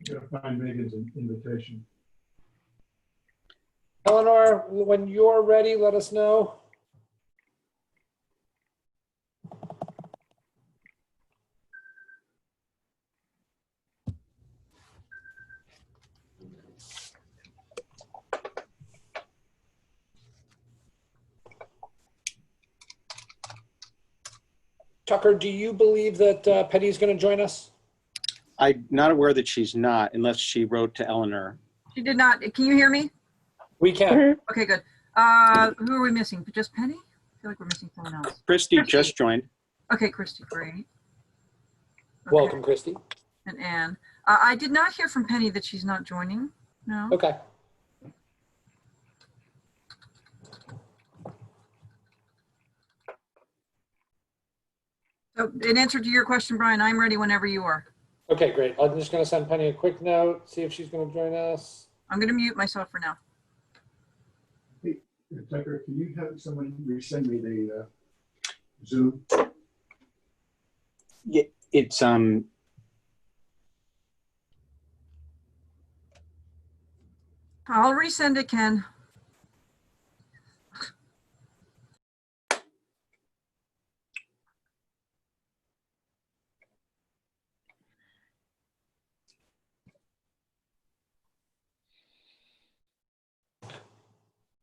I'm gonna find Megan's invitation. Eleanor, when you're ready, let us know. Tucker, do you believe that Penny's going to join us? I'm not aware that she's not, unless she wrote to Eleanor. She did not. Can you hear me? We can. Okay, good. Who are we missing? Just Penny? I feel like we're missing someone else. Christy just joined. Okay, Christy, great. Okay. Welcome, Christy. And Anne. I did not hear from Penny that she's not joining. No. Okay. So in answer to your question, Brian, I'm ready whenever you are. Okay, great. I'm just going to send Penny a quick note, see if she's going to join us. I'm going to mute myself for now. Hey, Tucker, can you have someone resend me the Zoom? Yeah, it's I'll resend it, Ken.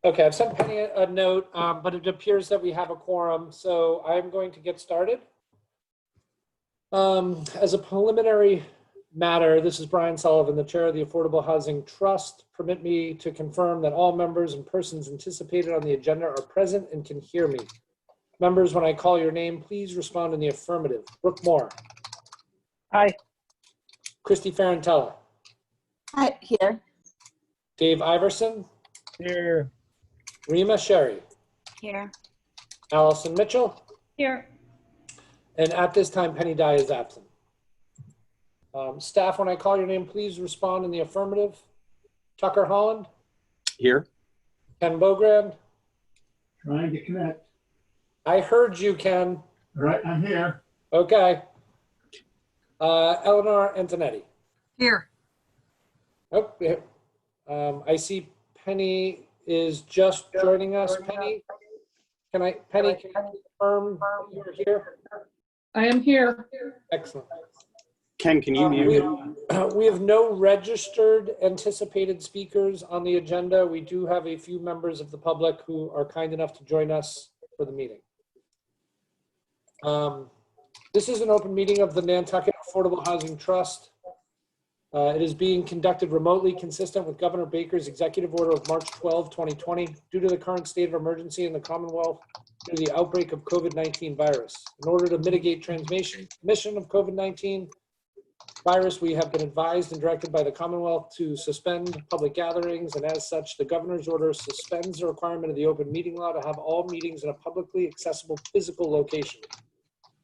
Okay, I've sent Penny a note, but it appears that we have a quorum, so I'm going to get started. As a preliminary matter, this is Brian Sullivan, the chair of the Affordable Housing Trust. Permit me to confirm that all members and persons anticipated on the agenda are present and can hear me. Members, when I call your name, please respond in the affirmative. Brooke Moore. Hi. Christy Ferrantella. Hi, here. Dave Iverson. Here. Rima Sherry. Here. Allison Mitchell. Here. And at this time, Penny Dye is absent. Staff, when I call your name, please respond in the affirmative. Tucker Holland. here. Ken Bogrand. Trying to connect. I heard you, Ken. All right, I'm here. Okay. Eleanor Antonetti. Here. Oh, yeah. I see Penny is just joining us. Penny, can you confirm you're here? I am here. Excellent. Ken, can you mute? We have no registered anticipated speakers on the agenda. We do have a few members of the public who are kind enough to join us for the meeting. This is an open meeting of the Nantucket Affordable Housing Trust. It is being conducted remotely, consistent with Governor Baker's executive order of March 12, 2020, due to the current state of emergency in the Commonwealth due to the outbreak of COVID-19 virus. In order to mitigate transmission of COVID-19 virus, we have been advised and directed by the Commonwealth to suspend public gatherings, and as such, the governor's order suspends the requirement of the open meeting law to have all meetings in a publicly accessible physical location.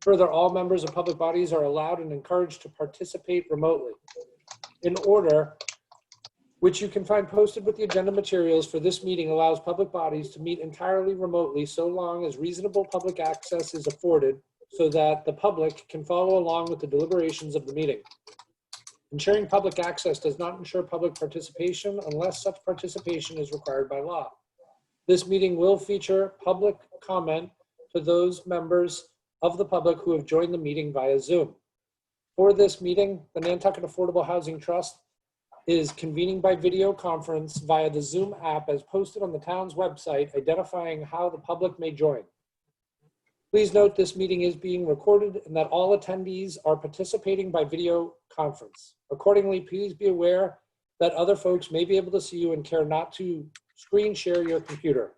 Further, all members of public bodies are allowed and encouraged to participate remotely. In order, which you can find posted with the agenda materials for this meeting, allows public bodies to meet entirely remotely so long as reasonable public access is afforded so that the public can follow along with the deliberations of the meeting. Ensuring public access does not ensure public participation unless such participation is required by law. This meeting will feature public comment to those members of the public who have joined the meeting via Zoom. For this meeting, the Nantucket Affordable Housing Trust is convening by video conference via the Zoom app as posted on the town's website, identifying how the public may join. Please note this meeting is being recorded and that all attendees are participating by video conference. Accordingly, please be aware that other folks may be able to see you and care not to screen share your computer.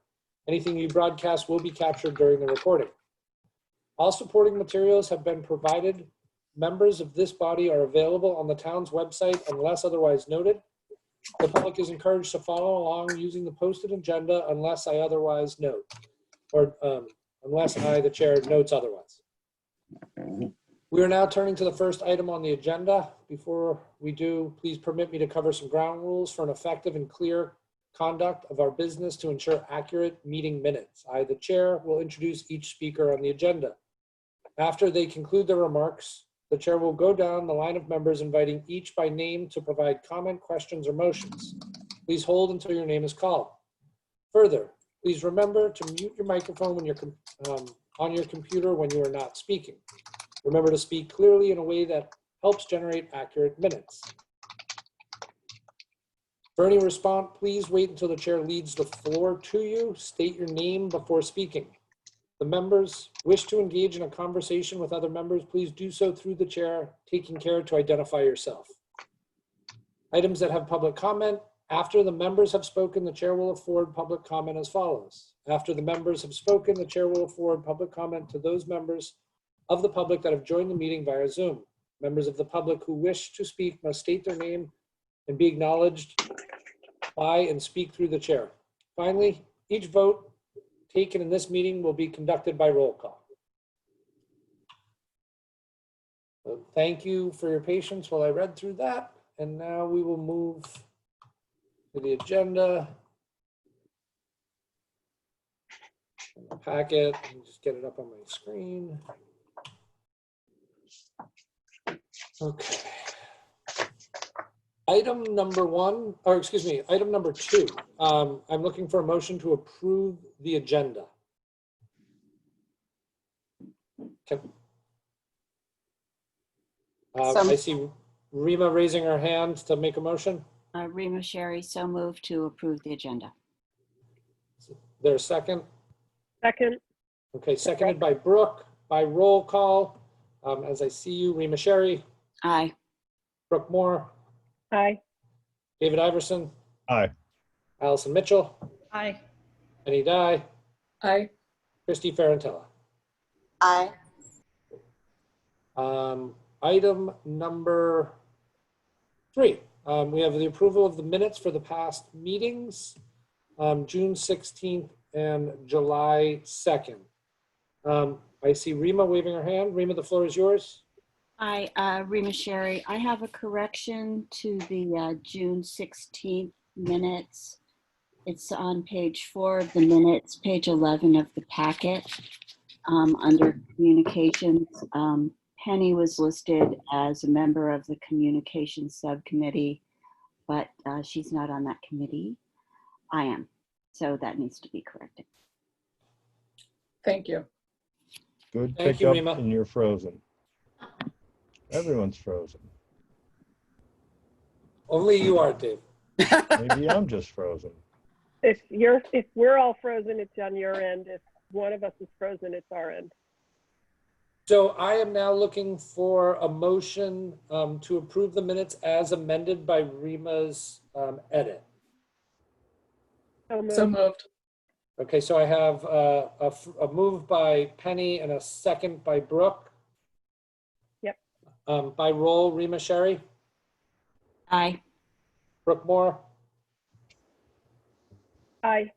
Anything you broadcast will be captured during the recording. All supporting materials have been provided. Members of this body are available on the town's website unless otherwise noted. The public is encouraged to follow along using the posted agenda unless I otherwise note, or unless I, the chair, notes otherwise. We are now turning to the first item on the agenda. Before we do, please permit me to cover some ground rules for an effective and clear conduct of our business to ensure accurate meeting minutes. I, the chair, will introduce each speaker on the agenda. After they conclude their remarks, the chair will go down the line of members, inviting each by name to provide comment, questions, or motions. Please hold until your name is called. Further, please remember to mute your microphone when you're on your computer when you are not speaking. Remember to speak clearly in a way that helps generate accurate minutes. For any response, please wait until the chair leads the floor to you. State your name before speaking. The members wish to engage in a conversation with other members, please do so through the chair, taking care to identify yourself. Items that have public comment. After the members have spoken, the chair will afford public comment as follows. After the members have spoken, the chair will afford public comment to those members of the public that have joined the meeting via Zoom. Members of the public who wish to speak must state their name and be acknowledged by and speak through the chair. Finally, each vote taken in this meeting will be conducted by roll call. So thank you for your patience while I read through that. And now we will move to the agenda. The packet, let me just get it up on my screen. Okay. Item number one, or excuse me, item number two. I'm looking for a motion to approve the agenda. Okay. I see Rima raising her hand to make a motion. Rima Sherry, so moved to approve the agenda. There's a second. Second. Okay, seconded by Brooke, by roll call. As I see you, Rima Sherry, Aye. Brooke Moore, Aye. David Iverson, Aye. Allison Mitchell, Aye. Penny Dye, Aye. Christy Ferrantella. Aye. Item number three. We have the approval of the minutes for the past meetings, June 16th and July 2nd. I see Rima waving her hand. Rima, the floor is yours. Aye, Rima Sherry, I have a correction to the June 16th minutes. It's on page 4 of the minutes, page 11 of the packet, under communications. Penny was listed as a member of the communications subcommittee, but she's not on that committee. I am, so that needs to be corrected. Thank you. Good Thank you, pickup, Rima. and you're frozen. Everyone's frozen. Only you are, Dave. Maybe I'm just frozen. If we're all frozen, it's on your end. If one of us is frozen, it's our end. So I am now looking for a motion to approve the minutes as amended by Rima's edit. So moved. Okay, so I have a move by Penny and a second by Brooke. Yep. By roll, Rima Sherry, Aye. Brooke Moore, Aye.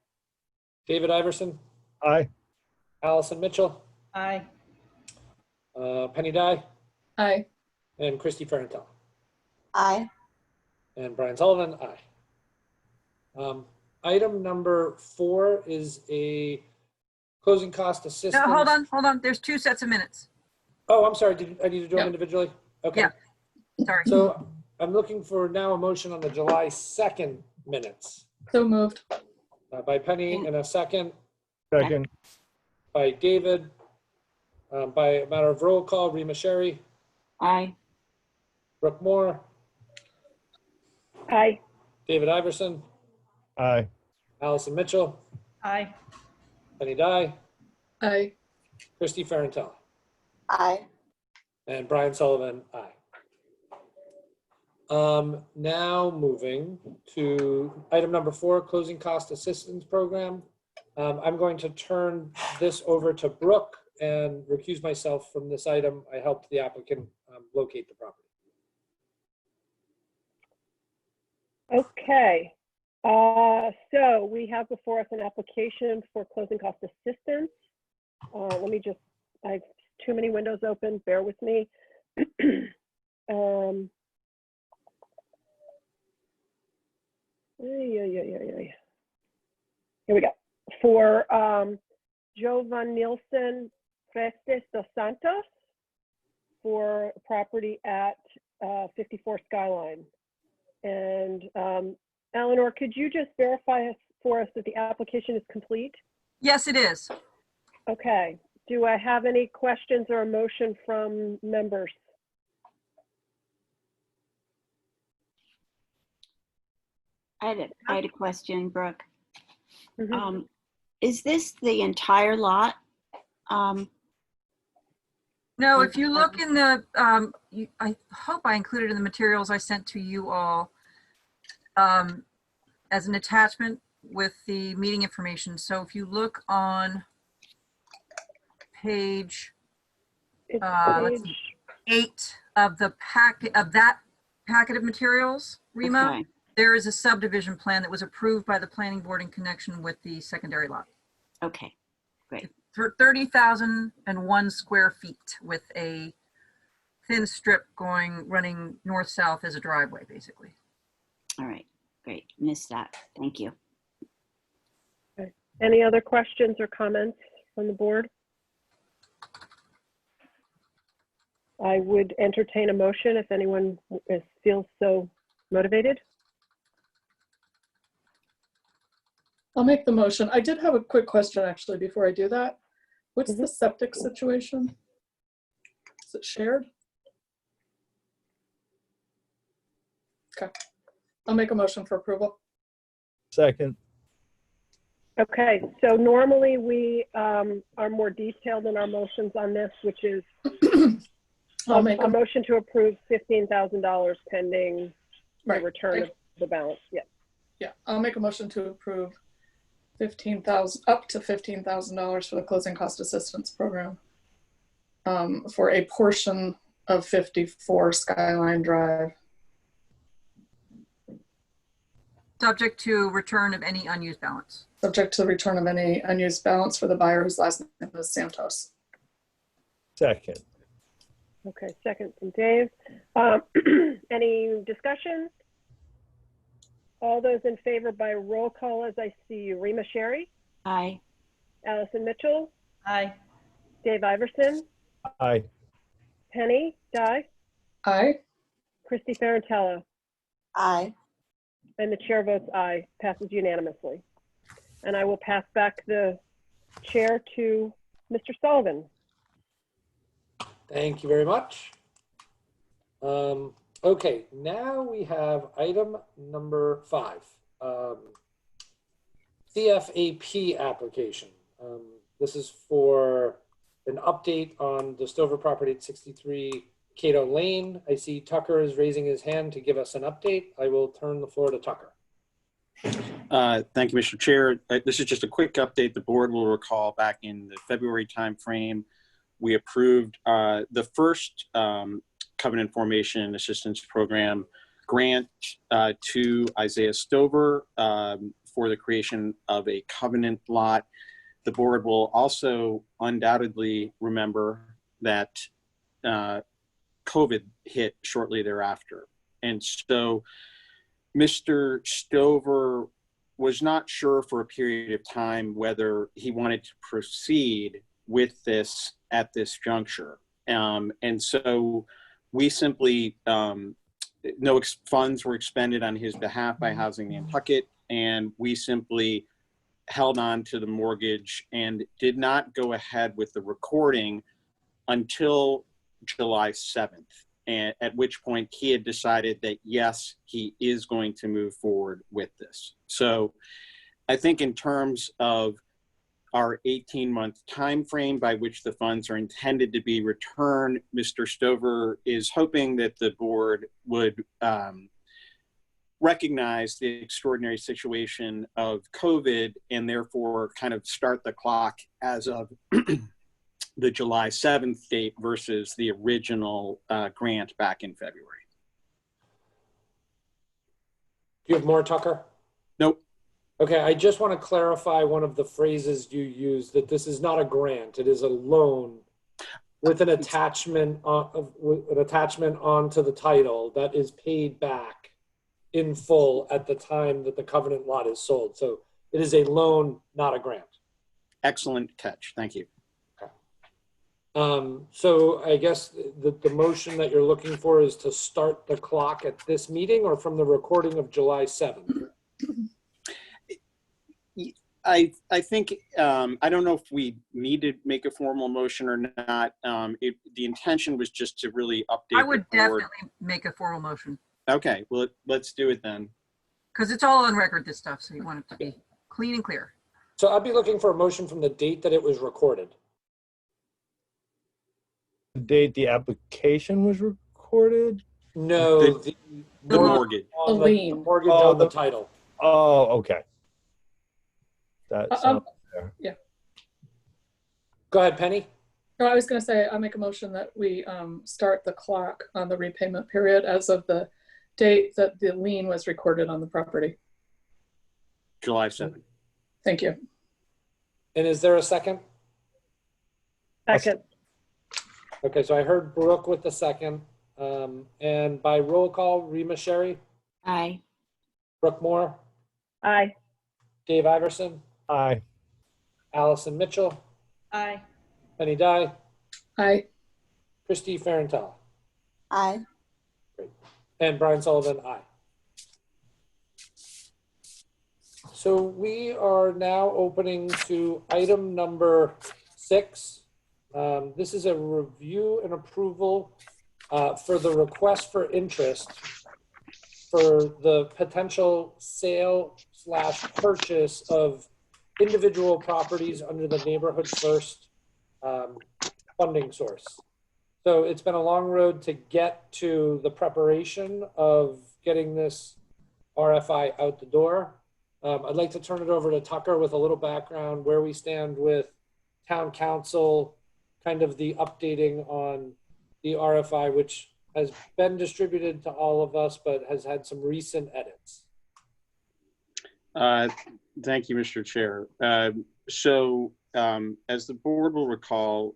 David Iverson, Aye. Allison Mitchell, Aye. Penny Dye, Aye. and Christy Ferrantella. Aye. And Brian Sullivan, aye. Item number 4 is a closing cost assistance. No, hold on. There's 2 sets of minutes. Oh, I'm sorry. I need to do them Yep. individually? Okay. Yeah. Sorry. So I'm looking for now a motion on the July 2nd minutes So moved. by Penny and a second Second. by David. By a matter of roll call, Rima Sherry, Aye. Brooke Moore, Aye. David Iverson, Aye. Allison Mitchell, Aye. Penny Dye, Aye. Christy Ferrantella, Aye. and Brian Sullivan, aye. Now moving to item number 4, closing cost assistance program. I'm going to turn this over to Brooke and recuse myself from this item. I helped the applicant locate the property. Okay. So we have before us an application for closing cost assistance. I have too many windows open. Bear with me. Here we go. For Jovan Nielsen Prestes dos Santos. for property at 54 Skyline. And Eleanor, could you just verify for us that the application is complete? Yes, it is. Okay. Do I have any questions or a motion from members? I had a question, Brooke. Mhm. Is this the entire lot? No, if you look in the, I hope I included in the materials I sent to you all as an attachment with the meeting information. So if you look on page It's let's page, 8 of the packet of that packet of materials, Rima, Okay. there is a subdivision plan that was approved by the planning board in connection with the secondary lot. Okay, great. For 30,001 square feet with a thin strip running north-south as a driveway, basically. All right, great. Missed that. Thank you. any other questions or comments from the board? I would entertain a motion if anyone feels so motivated. I'll make the motion. I did have a quick question actually before I do that. What's the septic situation? Is it shared? Okay. I'll make a motion for approval. Second. Okay, so normally we are more detailed in our motions on this, which is I'll make a a motion to approve $15,000 pending the right. return of the balance. Yeah. Yeah, I'll make a motion to approve up to $15,000 for the closing cost assistance program for a portion of 54 Skyline Drive. Subject to return of any unused balance. Subject to the return of any unused balance for the buyer whose last name is Santos. Second. Okay, second from Dave. Any discussion? All those in favor by roll call as I see you. Rima Sherry, Aye. Allison Mitchell, Aye. Dave Iverson, Aye. Penny Dye, Aye. Christy Ferrantella, Aye. and the chair votes aye. Passes unanimously. And I will pass back the chair to Mr. Sullivan. Thank you very much. Okay, now we have item number 5, CFAP application. This is for an update on the Stover property at 63 Cato Lane. I see Tucker is raising his hand to give us an update. I will turn the floor to Tucker. Thank you, Mr. Chair. This is just a quick update. The board will recall back in the February timeframe, we approved the first Covenant Formation Assistance Program grant to Isaiah Stover for the creation of a covenant lot. The board will also undoubtedly remember that COVID hit shortly thereafter. And so Mr. Stover was not sure for a period of time whether he wanted to proceed with this at this juncture. And so we simply, no funds were expended on his behalf by Housing Nantucket, and we simply held on to the mortgage and did not go ahead with the recording until July 7th, and at which point he had decided that, yes, he is going to move forward with this. So I think in terms of our 18-month time frame by which the funds are intended to be returned, Mr. Stover is hoping that the board would recognize the extraordinary situation of COVID and therefore kind of start the clock as of the July 7th date versus the original grant back in February. Do you have more, Tucker? Nope. Okay, I just want to clarify one of the phrases you used, that this is not a grant, it is a loan with an attachment onto the title that is paid back in full at the time that the covenant lot is sold. So it is a loan, not a grant. Excellent catch. Thank you. So I guess the motion that you're looking for is to start the clock at this meeting or from the recording of July 7th? I think, I don't know if we need to make a formal motion or not. The intention was just to really update I would the board. definitely make a formal motion Okay, well, let's do it then. because it's all on record, this stuff. So you want it to be clean and clear. So I'd be looking for a motion from the date that it was recorded. The date the application was recorded? No, The The mortgage. on The lien. mortgage Oh, on the the- title. Oh, okay. That sounds fair. Go ahead, Penny. No, I was going to say, I make a motion that we start the clock on the repayment period as of the date that the lien was recorded on the property. July 7th. Thank you. And is there a second? Second. Okay, so I heard Brooke with the second. And by roll call, Rima Sherry, Aye. Brooke Moore, Aye. Dave Iverson, Aye. Allison Mitchell, Aye. Penny Dye, Aye. Christy Farentella, Aye. and Brian Sullivan, aye. So we are now opening to item number 6. This is a review and approval for the request for interest for the potential sale/purchase of individual properties under the Neighborhood First funding source. So it's been a long road to get to the preparation of getting this RFI out the door. I'd like to turn it over to Tucker with a little background where we stand with town council, kind of the updating on the RFI, which has been distributed to all of us, but has had some recent edits. Thank you, Mr. Chair. So as the board will recall,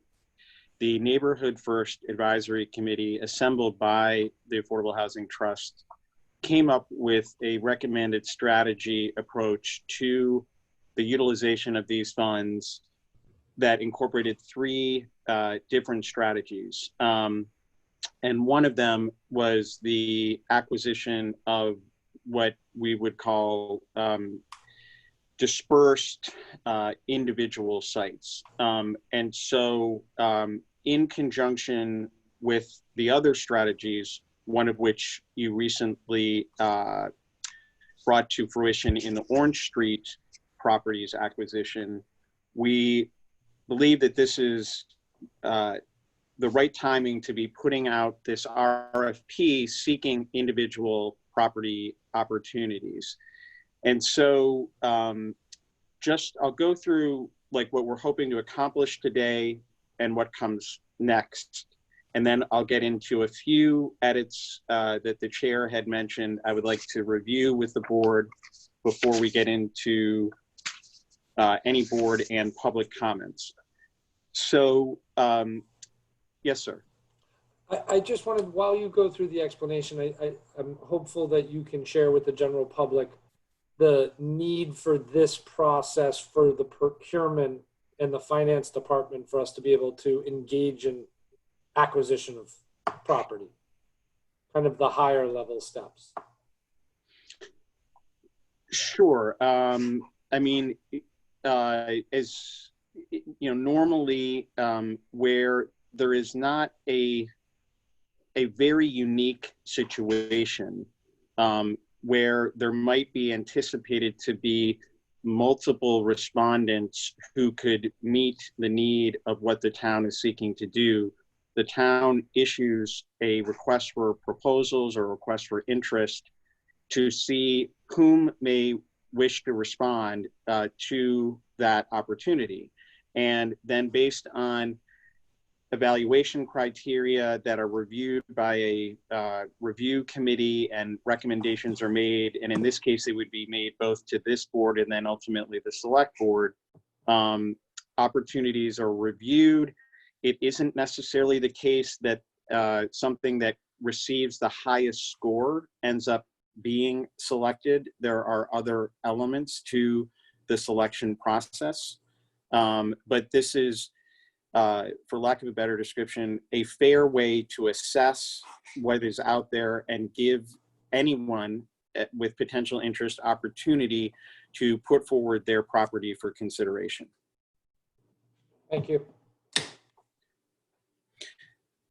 the Neighborhood First Advisory Committee assembled by the Affordable Housing Trust came up with a recommended strategy approach to the utilization of these funds that incorporated 3 different strategies. And one of them was the acquisition of what we would call dispersed individual sites. And so in conjunction with the other strategies, one of which you recently brought to fruition in the Orange Street properties acquisition, we believe that this is the right timing to be putting out this RFP seeking individual property opportunities. And so I'll go through like what we're hoping to accomplish today and what comes next. And then I'll get into a few edits that the chair had mentioned I would like to review with the board before we get into any board and public comments. So, yes, sir. I just wanted, while you go through the explanation, I'm hopeful that you can share with the general public the need for this process for the procurement and the finance department for us to be able to engage in acquisition of property, kind of the higher level steps. Sure. I mean, as you know, normally where there is not a very unique situation where there might be anticipated to be multiple respondents who could meet the need of what the town is seeking to do, the town issues a request for proposals or request for interest to see whom may wish to respond to that opportunity. And then based on evaluation criteria that are reviewed by a review committee and recommendations are made, and in this case, they would be made both to this board and then ultimately the select board, opportunities are reviewed. It isn't necessarily the case that something that receives the highest score ends up being selected. There are other elements to the selection process. But this is for lack of a better description, a fair way to assess what is out there and give anyone with potential interest opportunity to put forward their property for consideration. Thank you.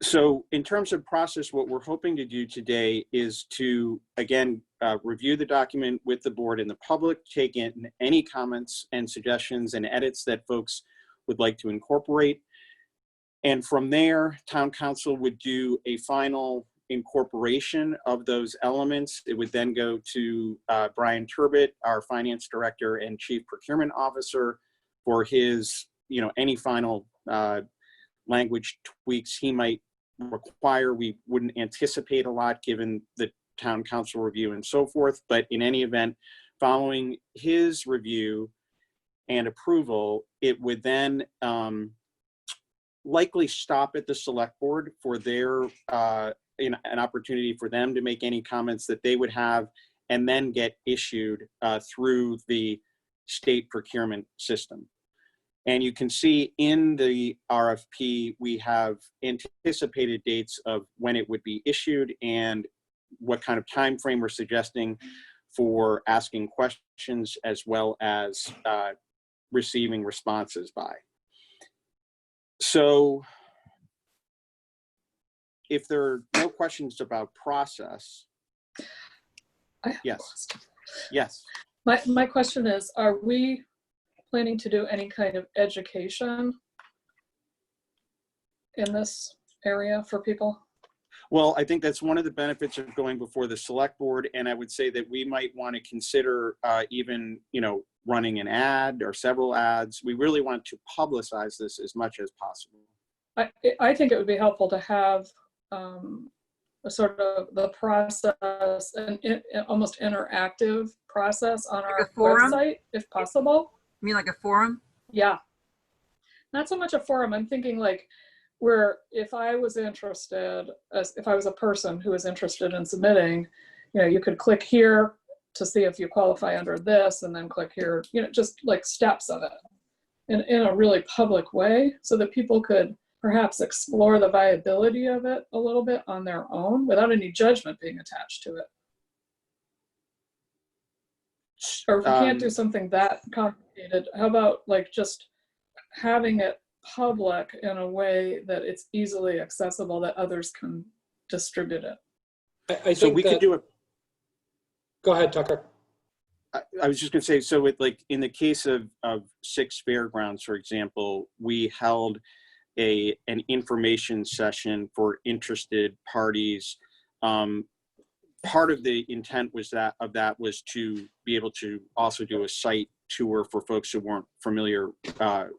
So in terms of process, what we're hoping to do today is to, again, review the document with the board and the public, take in any comments and suggestions and edits that folks would like to incorporate. And from there, town council would do a final incorporation of those elements. It would then go to Brian Turbot, our finance director and chief procurement officer, for his, any final language tweaks he might require. We wouldn't anticipate a lot given the town council review and so forth, but in any event, following his review and approval, it would then likely stop at the select board for their an opportunity for them to make any comments that they would have, and then get issued through the state procurement system. And you can see in the RFP, we have anticipated dates of when it would be issued and what kind of time frame we're suggesting for asking questions as well as receiving responses by. So if there are no questions about process, yes. Yes. My question is, are we planning to do any kind of education in this area for people? Well, I think that's one of the benefits of going before the select board. And I would say that we might want to consider even, running an ad or several ads. We really want to publicize this as much as possible. I think it would be helpful to have a sort of the process, an almost interactive process on our website, if possible. You mean like a forum? Yeah. Not so much a forum. I'm thinking like where if I was interested, if I was a person who was interested in submitting, you could click here to see if you qualify under this, and then click here, just like steps of it in a really public way so that people could perhaps explore the viability of it a little bit on their own without any judgment being attached to it. Or if we can't do something that complicated, how about like just having it public in a way that it's easily accessible, that others can distribute it? I think so we could do it. Go ahead, Tucker. I was just going to say, so with like in the case of Six Fairgrounds, for example, we held an information session for interested parties. Part of the intent was that to be able to also do a site tour for folks who weren't familiar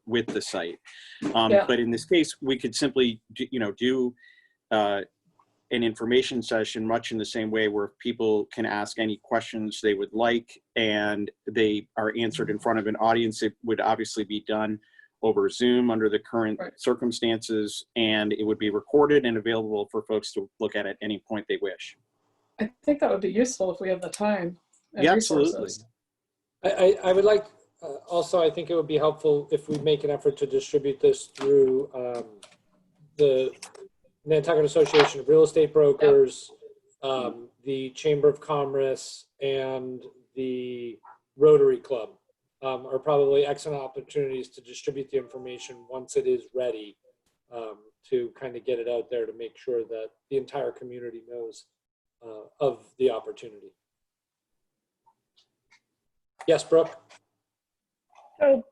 with the site. But in this case, we could simply do an information session much in the same way where people can ask any questions they would like and they are answered in front of an audience. It would obviously be done over Zoom under the current circumstances, and it would be recorded and available for folks to look at any point they wish. I think that would be useful if we have the time and Absolutely. resources. I would like, also, I think it would be helpful if we make an effort to distribute this through the Nantucket Association of Real Estate Brokers, the Chamber of Commerce, and the Rotary Club are probably excellent opportunities to distribute the information once it is ready, to kind of get it out there to make sure that the entire community knows of the opportunity. Yes, Brooke? So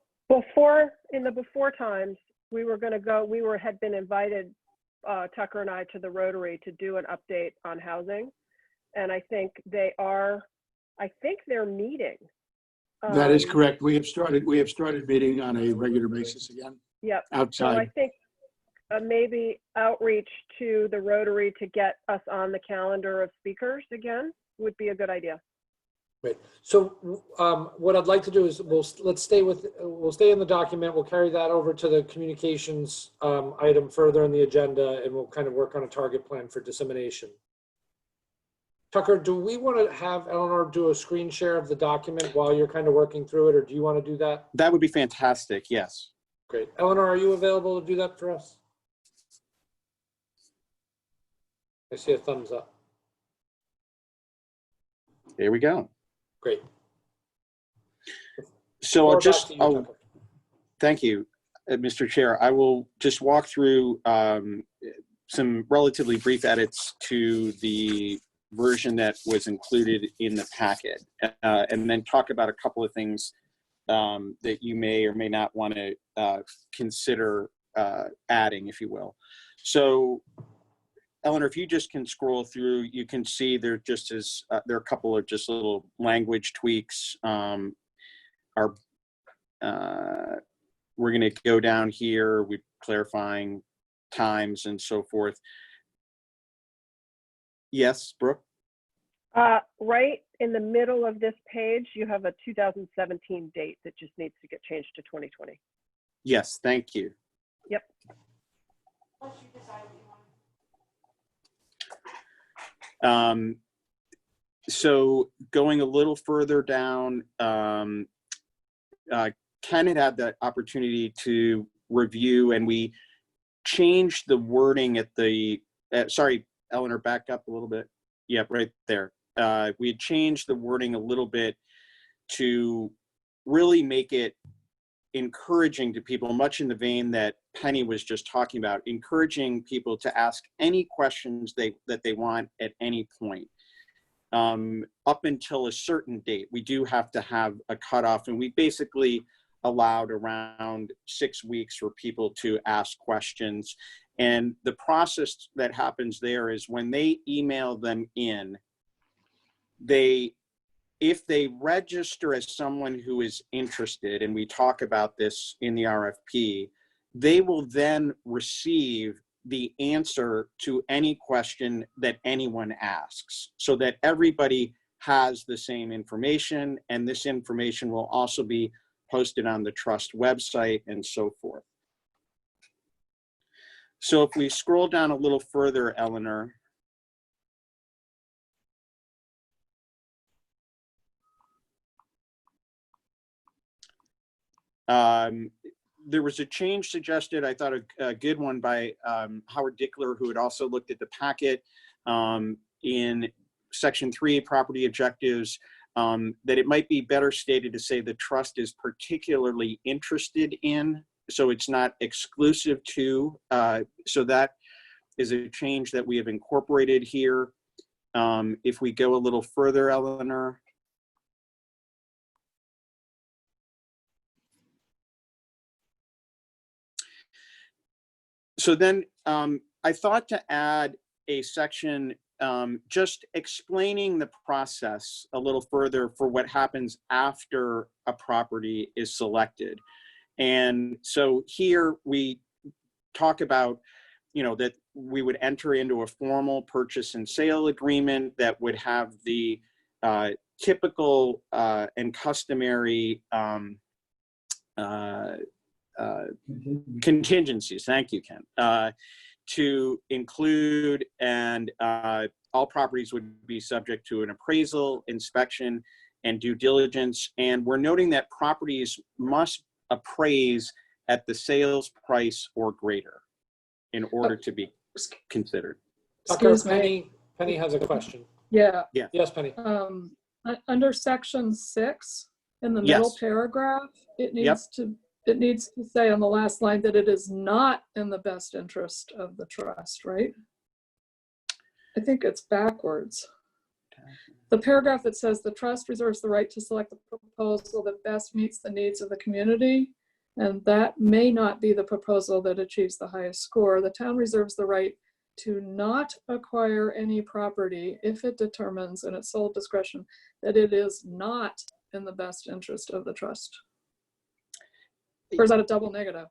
in the before times, we had been invited, Tucker and I, to the Rotary to do an update on housing. And I think they're meeting. That is correct. We have started meeting on a regular basis again. Yep. Outside. So I think maybe outreach to the Rotary to get us on the calendar of speakers again would be a good idea. Great. So what I'd like to do is we'll stay in the document. We'll carry that over to the communications item further in the agenda, and we'll kind of work on a target plan for dissemination. Tucker, do we want to have Eleanor do a screen share of the document while you're kind of working through it, or do you want to do that? That would be fantastic. Yes. Great. Eleanor, are you available to do that for us? I see a thumbs up. There we go. Great. So Floor I'll back just, to you, Tucker. thank you, Mr. Chair. I will just walk through some relatively brief edits to the version that was included in the packet, and then talk about a couple of things that you may or may not want to consider adding, if you will. So, Eleanor, if you just can scroll through, you can see there just is there are a couple of just little language tweaks. We're going to go down here with clarifying times and so forth. Yes, Brooke? Right in the middle of this page, you have a 2017 date that just needs to get changed to 2020. Yes, thank you. Yep. So going a little further down, Ken had the opportunity to review, and we changed the wording at the, sorry, Eleanor, back up a little bit. Yep, right there. We had changed the wording a little bit to really make it encouraging to people, much in the vein that Penny was just talking about, encouraging people to ask any questions that they want at any point. Up until a certain date, we do have to have a cutoff, and we basically allowed around 6 weeks for people to ask questions. And the process that happens there is when they email them in, if they register as someone who is interested, and we talk about this in the RFP, they will then receive the answer to any question that anyone asks, so that everybody has the same information, and this information will also be posted on the trust website and so forth. So if we scroll down a little further, Eleanor, there was a change suggested, I thought a good one by Howard Dickler, who had also looked at the packet in section 3, property objectives, that it might be better stated to say the trust is particularly interested in, so it's not exclusive to. So that is a change that we have incorporated here. If we go a little further, Eleanor. So then I thought to add a section just explaining the process a little further for what happens after a property is selected. And so here we talk about, that we would enter into a formal purchase and sale agreement that would have the typical and customary contingencies, thank you, Ken, to include, and all properties would be subject to an appraisal, inspection, and due diligence. And we're noting that properties must appraise at the sales price or greater in order to be considered. Tucker, Excuse me. Penny has a question. Yeah. Yes, Penny. Under section 6, in the middle paragraph, it needs to say on the last line that it is not in the best interest of the trust, right? I think it's backwards. The paragraph that says the trust reserves the right to select the proposal that best meets the needs of the community, and that may not be the proposal that achieves the highest score. The town reserves the right to not acquire any property if it determines in its sole discretion that it is not in the best interest of the trust. Or is that a double negative?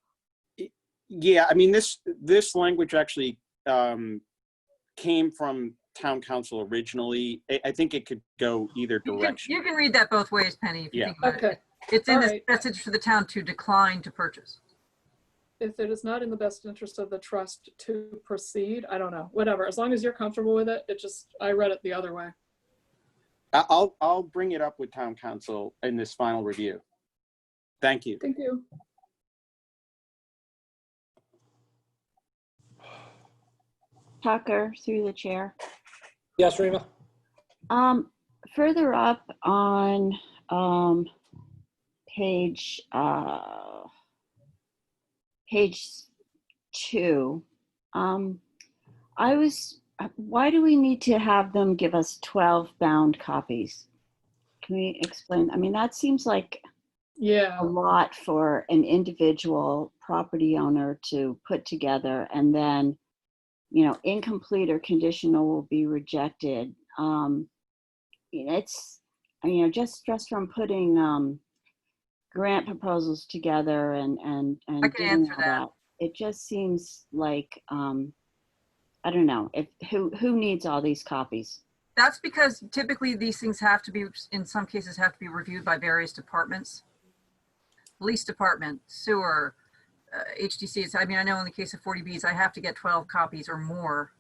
Yeah, I mean, this language actually came from town council originally. I think it could go either direction. You can read that both ways, Penny, if you think about it. It's in this message for the town to decline to purchase. If it is not in the best interest of the trust to proceed, I don't know, whatever. As long as you're comfortable with it, I read it the other way. I'll bring it up with town council in this final review. Thank you. Thank you. Tucker, through the chair. Yes, Rima? Further up on page page 2, why do we need to have them give us 12 bound copies? Can we explain? I mean, that seems like Yeah. a lot for an individual property owner to put together, and then, you know, incomplete or conditional will be rejected. It's, you know, just from putting grant proposals together and I can doing answer all that. that, it just seems like I don't know if who needs all these copies. That's because typically these things have to be, in some cases, have to be reviewed by various departments. Police department, sewer, HDCs. I mean, I know in the case of 40Bs, I have to get 12 copies or more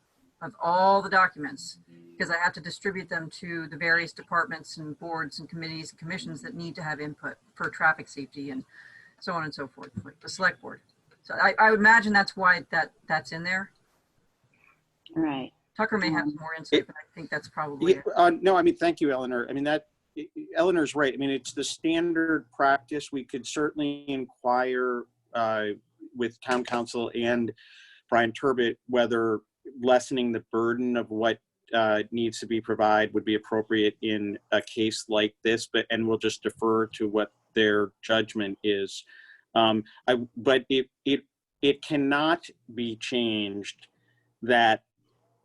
of all the documents because I have to distribute them to the various departments and boards and committees and commissions that need to have input for traffic safety and so on and so forth, like the select board. So I would imagine that's why that's in there. All right. Tucker may have some more insight, but I think that's probably it. No, I mean, thank you, Eleanor. I mean, Eleanor's right. I mean, it's the standard practice. We could certainly inquire with town council and Brian Turbot whether lessening the burden of what needs to be provided would be appropriate in a case like this, and we'll just defer to what their judgment is. But it cannot be changed that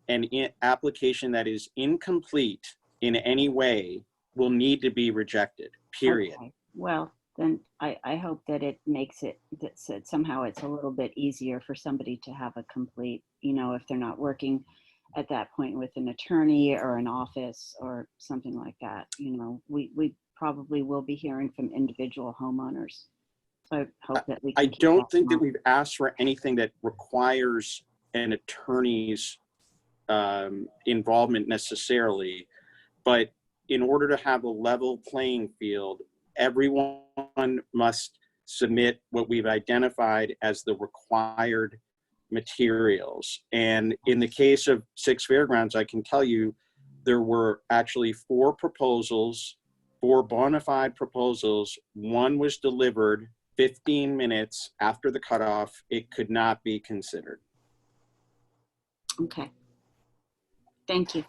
an application that is incomplete in any way will need to be rejected, period. Okay. Well, then I hope that it makes it, that somehow it's a little bit easier for somebody to have a complete, you know, if they're not working at that point with an attorney or an office or something like that. You know, we probably will be hearing from individual homeowners. So I hope that we can I keep don't think that in mind. we've asked for anything that requires an attorney's involvement necessarily, but in order to have a level playing field, everyone must submit what we've identified as the required materials. And in the case of Six Fairgrounds, I can tell you there were actually 4 proposals, 4 bona fide proposals. One was delivered 15 minutes after the cutoff. It could not be considered. Okay. Thank you.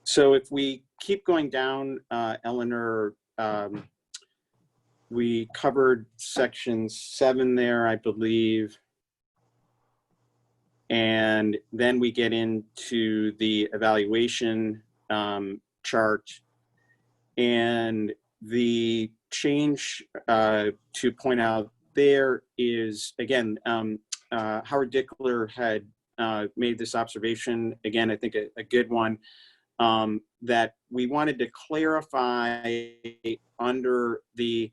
So if we keep going down, Eleanor, we covered section 7 there, I believe. And then we get into the evaluation chart. And the change to point out there is, again, Howard Dickler had made this observation, again, I think a good one, that we wanted to clarify under the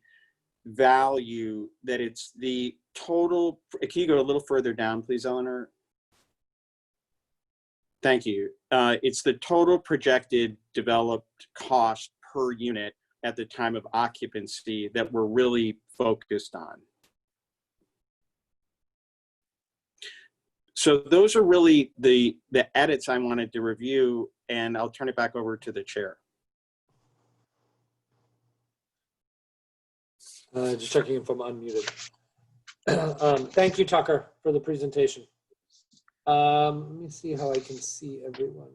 value that it's the total. Can you go a little further down, please, Eleanor? Thank you. It's the total projected developed cost per unit at the time of occupancy that we're really focused on. So those are really the edits I wanted to review, and I'll turn it back over to the chair. Just checking if I'm unmuted. Thank you, Tucker, for the presentation. Let me see how I can see everyone.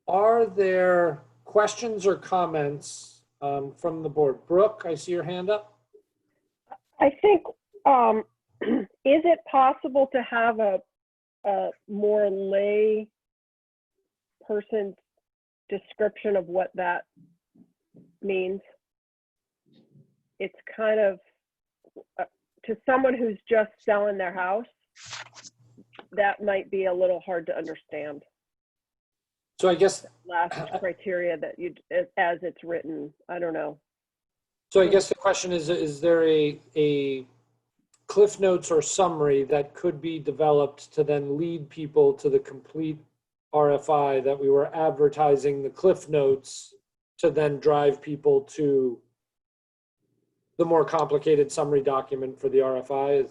Are there questions or comments from the board? Brooke, I see your hand up. I think, is it possible to have a more lay person's description of what that means? It's kind of, to someone who's just selling their house, that might be a little hard to understand. So I guess, Last criteria that you, as it's written, I don't know. so I guess the question is there a Cliff Notes or summary that could be developed to then lead people to the complete RFI that we were advertising the Cliff Notes to then drive people to the more complicated summary document for the RFI.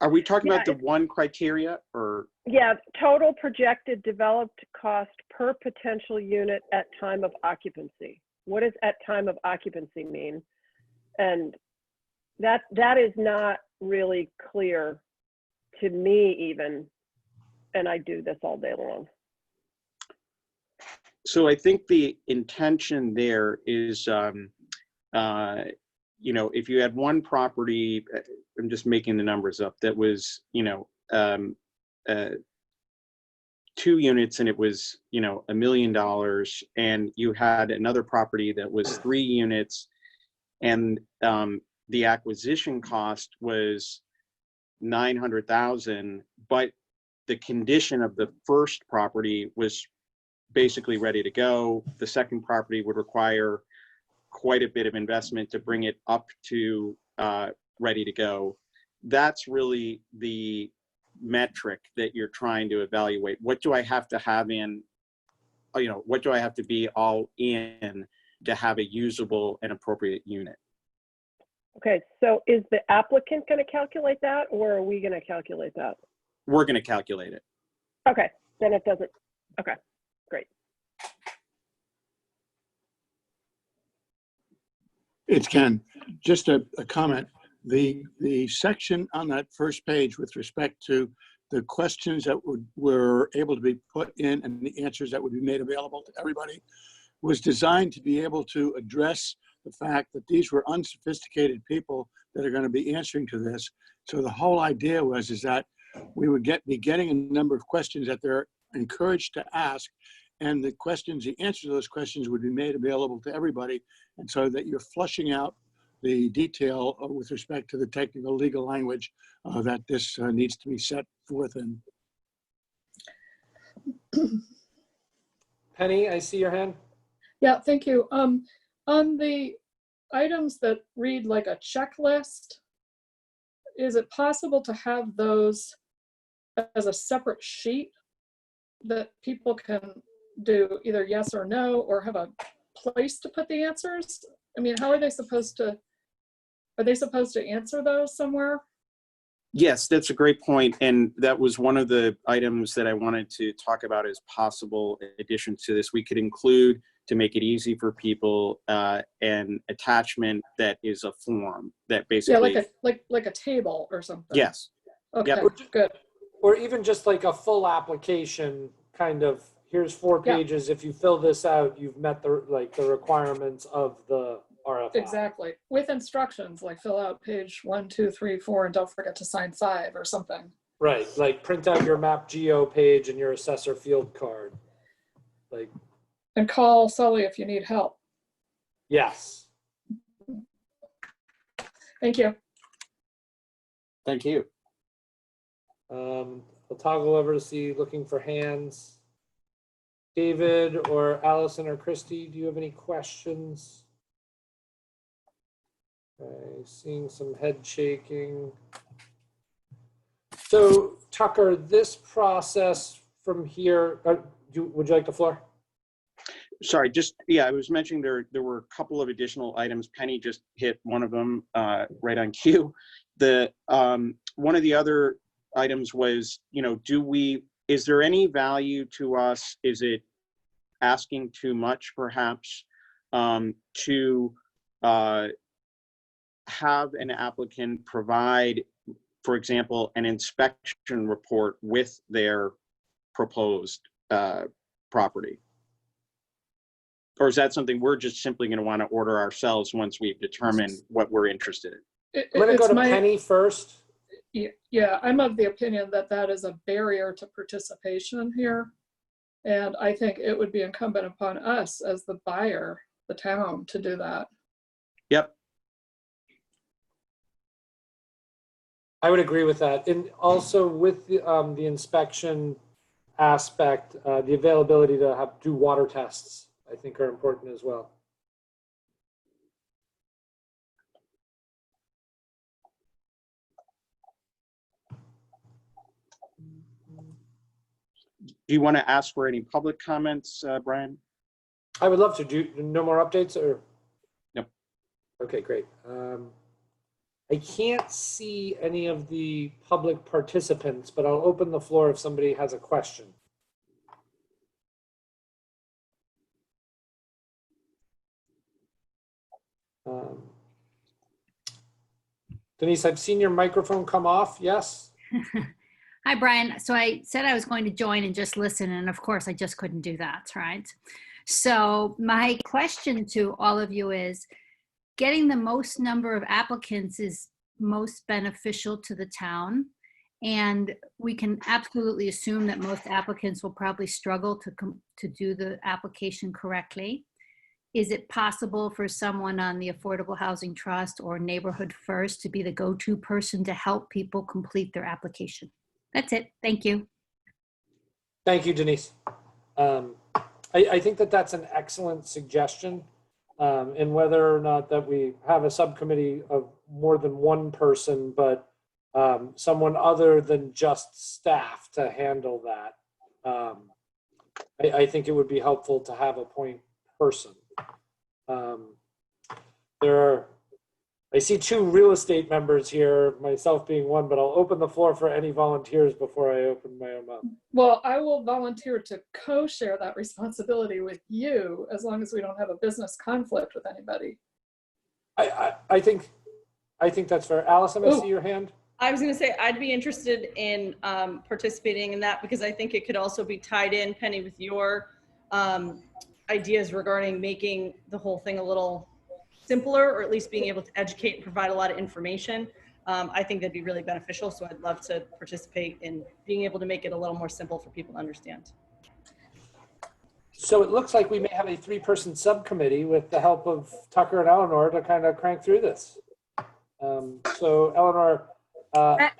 Are we talking about Yeah, the one criteria or? Yeah, total projected developed cost per potential unit at time of occupancy. What does at time of occupancy mean? And that is not really clear to me even, and I do this all day long. So I think the intention there is, you know, if you had one property, I'm just making the numbers up, that was, you know, 2 units and it was, you know, $1 million, and you had another property that was 3 units and the acquisition cost was $900,000, but the condition of the first property was basically ready to go. The second property would require quite a bit of investment to bring it up to ready to go. That's really the metric that you're trying to evaluate. What do I have to have in, you know, what do I have to be all in to have a usable and appropriate unit? Okay, so is the applicant going to calculate that, or are we going to calculate that? We're going to calculate it. Okay, then it doesn't, okay, great. It's Ken. Just a comment. The section on that first page with respect to the questions that were able to be put in and the answers that would be made available to everybody was designed to be able to address the fact that these were unsophisticated people that are going to be answering to this. So the whole idea was is that we would be getting a number of questions that they're encouraged to ask, and the answers to those questions would be made available to everybody, and so that you're flushing out the detail with respect to the technical legal language that this needs to be set forth in. Penny, I see your hand. Yeah, thank you. On the items that read like a checklist, is it possible to have those as a separate sheet that people can do either yes or no, or have a place to put the answers? I mean, how are they supposed to answer those somewhere? Yes, that's a great point. And that was one of the items that I wanted to talk about as possible additions to this. We could include, to make it easy for people, an attachment that is a form that basically. Yeah, like a table or something. Yes. Okay, Yep. good. Or even just like a full application, kind of, here's 4 Yeah. pages. If you fill this out, you've met the requirements of the RFI. Exactly. With instructions, like fill out page 1, 2, 3, 4, and don't forget to sign 5 or something. Right, like print out your map geo page and your assessor field card. Like, And call Sully if you need help. yes. Thank you. Thank you. I'll toggle over to see, looking for hands. David or Allison or Christy, do you have any questions? Okay, seeing some head shaking. So Tucker, this process from here, would you like the floor? Sorry, just, yeah, I was mentioning there were a couple of additional items. Penny just hit one of them right on cue. One of the other items was, you know, is there any value to us? Is it asking too much perhaps to have an applicant provide, for example, an inspection report with their proposed property? Or is that something we're just simply going to want to order ourselves once we've determined what we're interested in? I'm going to go to Penny first. Yeah, I'm of the opinion that that is a barrier to participation here. And I think it would be incumbent upon us as the buyer, the town, to do that. Yep. I would agree with that. And also with the inspection aspect, the availability to do water tests, I think, are important as well. Do you want to ask for any public comments, Brian? I would love to. Do no more updates or? Nope. Okay, great. I can't see any of the public participants, but I'll open the floor if somebody has a question. Denise, I've seen your microphone come off. Yes? Hi, Brian. So I said I was going to join and just listen, and of course, I just couldn't do that, right? So my question to all of you is, getting the most number of applicants is most beneficial to the town, and we can absolutely assume that most applicants will probably struggle to do the application correctly. Is it possible for someone on the Affordable Housing Trust or Neighborhood First to be the go-to person to help people complete their application? That's it. Thank you. Thank you, Denise. I think that that's an excellent suggestion. And whether or not that we have a subcommittee of more than one person, but someone other than just staff to handle that. I think it would be helpful to have a point person. I see two real estate members here, myself being one, but I'll open the floor for any volunteers before I open my own mouth. Well, I will volunteer to co-share that responsibility with you as long as we don't have a business conflict with anybody. I think that's fair. Allison, I see your hand. I was going to say I'd be interested in participating in that because I think it could also be tied in, Penny, with your ideas regarding making the whole thing a little simpler, or at least being able to educate and provide a lot of information. I think that'd be really beneficial. So I'd love to participate in being able to make it a little more simple for people to understand. So it looks like we may have a 3-person subcommittee with the help of Tucker and Eleanor to kind of crank through this. So Eleanor.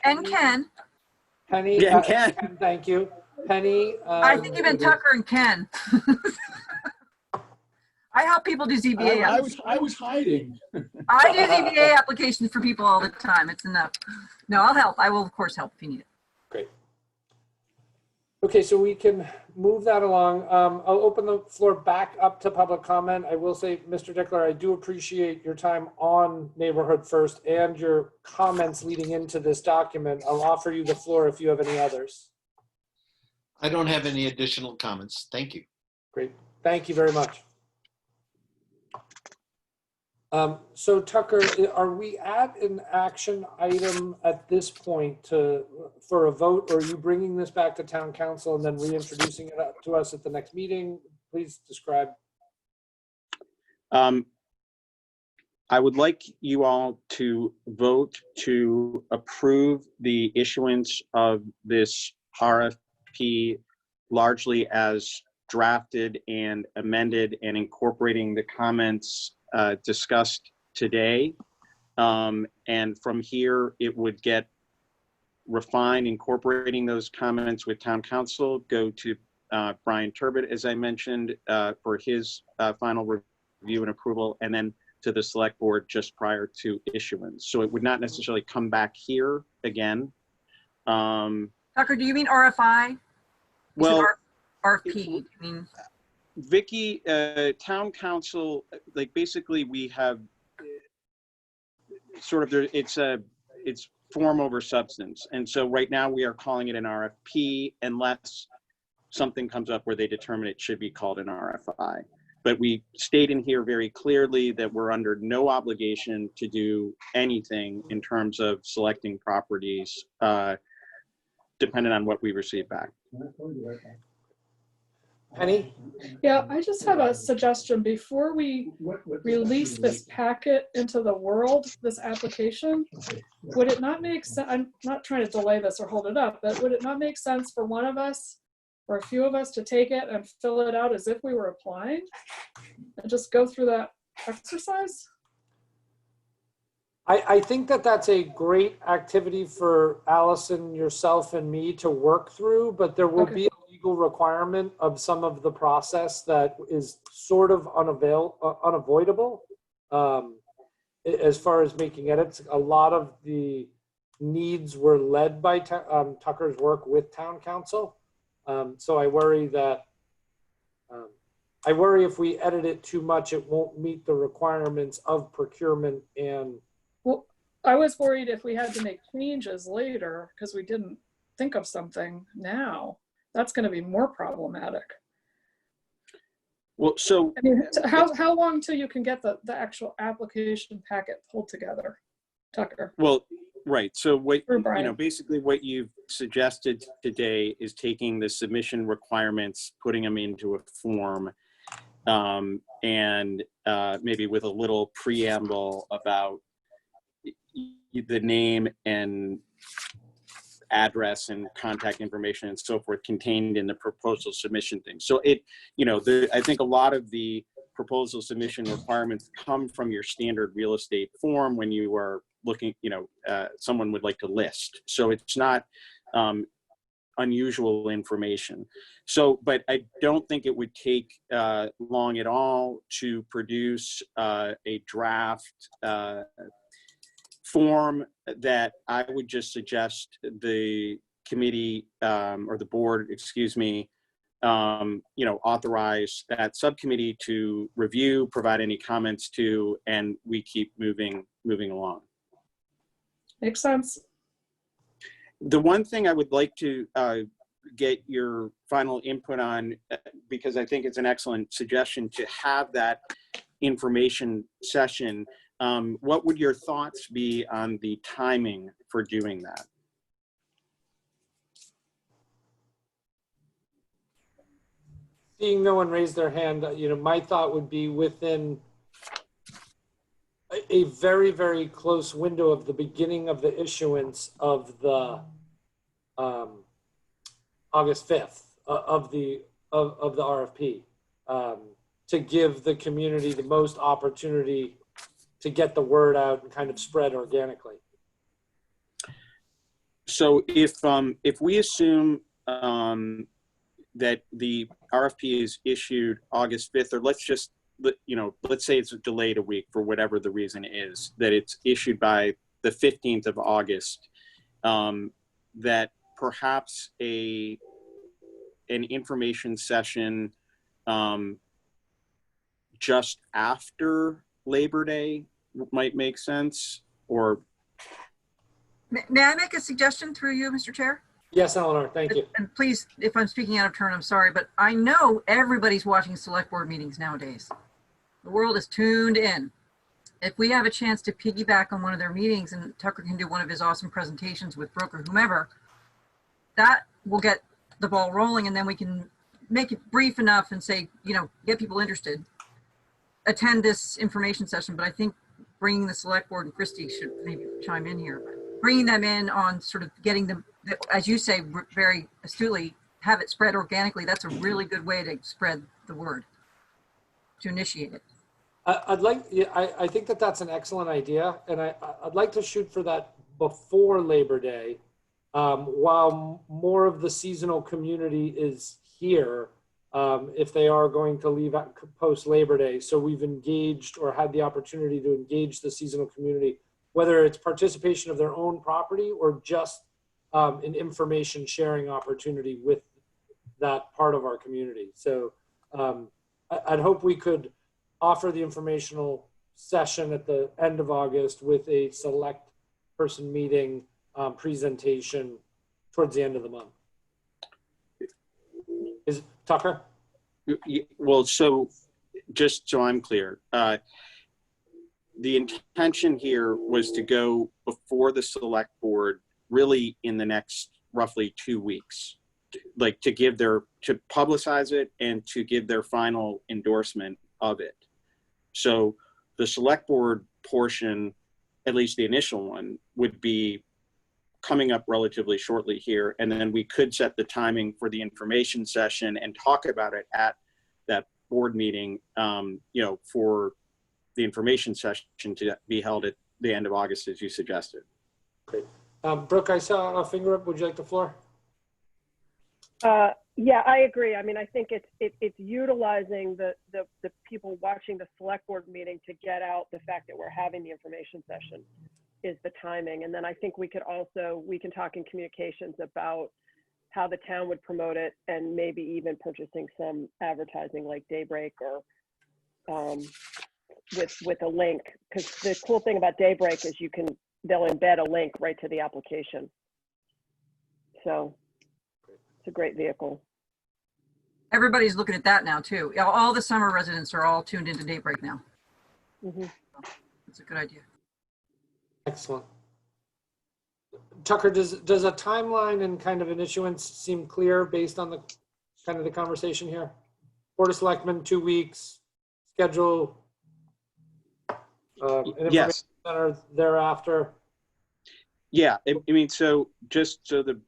And Ken. Penny. Yeah, Ken. Thank you. Penny. I think you meant Tucker and Ken. I help people do ZBA. I was hiding. I do ZBA applications for people all the time. It's enough. No, I'll help. I will, of course, help if you need it. Great. Okay, so we can move that along. I'll open the floor back up to public comment. I will say, Mr. Dickler, I do appreciate your time on Neighborhood First and your comments leading into this document. I'll offer you the floor if you have any others. I don't have any additional comments. Thank you. Great. Thank you very much. So Tucker, are we at an action item at this point for a vote, or are you bringing this back to town council and then reintroducing it up to us at the next meeting? Please describe. I would like you all to vote to approve the issuance of this RFP largely as drafted and amended and incorporating the comments discussed today. And from here, it would get refined, incorporating those comments with town council, go to Brian Turbot, as I mentioned, for his final review and approval, and then to the select board just prior to issuance. So it would not necessarily come back here again. Tucker, do you mean RFI? Well, RFP, I mean. Vicky, town council, like basically we have sort of, it's form over substance. And so right now we are calling it an RFP unless something comes up where they determine it should be called an RFI. But we state in here very clearly that we're under no obligation to do anything in terms of selecting properties, depending on what we receive back. Penny? Yeah, I just have a suggestion. Before we release this packet into the world, this application, would it not make sense, I'm not trying to delay this or hold it up, but would it not make sense for one of us or a few of us to take it and fill it out as if we were applying and just go through that exercise? I think that that's a great activity for Allison, yourself, and me to work through, but there will be a legal requirement of some of the process that is sort of unavoidable. As far as making edits, a lot of the needs were led by Tucker's work with town council. So I worry that I worry if we edit it too much, it won't meet the requirements of procurement and. Well, I was worried if we had to make changes later because we didn't think of something now, that's going to be more problematic. Well, so I mean, how long till you can get the actual application packet pulled together, Tucker? well, right. So what, Or you Brian? know, basically what you've suggested today is taking the submission requirements, putting them into a form, and maybe with a little preamble about the name and address and contact information and so forth contained in the proposal submission thing. So it, you know, I think a lot of the proposal submission requirements come from your standard real estate form when you are looking, you know, someone would like to list. So it's not unusual information. So, but I don't think it would take long at all to produce a draft form that I would just suggest the committee or the board, excuse me, you know, authorize that subcommittee to review, provide any comments to, and we keep moving along. Makes sense. The one thing I would like to get your final input on, because I think it's an excellent suggestion to have that information session. What would your thoughts be on the timing for doing that? Seeing no one raise their hand, you know, my thought would be within a very, very close window of the beginning of the issuance of the August 5th of the RFP, to give the community the most opportunity to get the word out and kind of spread organically. So if we assume that the RFP is issued August 5th, or let's just, you know, let's say it's delayed a week for whatever the reason is, that it's issued by the 15th of August, that perhaps an information session just after Labor Day might make sense, or? May I make a suggestion through you, Mr. Chair? Yes, Eleanor, thank you. And please, if I'm speaking out of turn, I'm sorry, but I know everybody's watching select board meetings nowadays. The world is tuned in. If we have a chance to piggyback on one of their meetings and Tucker can do one of his awesome presentations with Brooke or whomever, that will get the ball rolling, and then we can make it brief enough and say, you know, get people interested. Attend this information session, but I think bringing the select board, and Christy should maybe chime in here, but bringing them in on sort of getting them, as you say very astutely, have it spread organically. That's a really good way to spread the word, to initiate it. I think that that's an excellent idea, and I'd like to shoot for that before Labor Day, while more of the seasonal community is here, if they are going to leave post Labor Day. So we've engaged or had the opportunity to engage the seasonal community, whether it's participation of their own property or just an information sharing opportunity with that part of our community. So I'd hope we could offer the informational session at the end of August with a select person meeting presentation towards the end of the month. Is Tucker? Well, so just so I'm clear, the intention here was to go before the select board really in the next roughly 2 weeks, like to publicize it and to give their final endorsement of it. So the select board portion, at least the initial one, would be coming up relatively shortly here. And then we could set the timing for the information session and talk about it at that board meeting, you know, for the information session to be held at the end of August, as you suggested. Great. Brooke, I saw a finger up. Would you like the floor? Yeah, I agree. I mean, I think it's utilizing the people watching the select board meeting to get out the fact that we're having the information session is the timing. And then I think we can talk in communications about how the town would promote it, and maybe even purchasing some advertising like Daybreak or with a link. Because the cool thing about Daybreak is they'll embed a link right to the application. So it's a great vehicle. Everybody's looking at that now too. All the summer residents are all tuned into Daybreak now. Mhm. That's a good idea. Excellent. Tucker, does a timeline and kind of an issuance seem clear based on the kind of the conversation here? Board of Selectmen, 2 weeks, schedule, an information Yes. center thereafter. Yeah, I mean, so just so the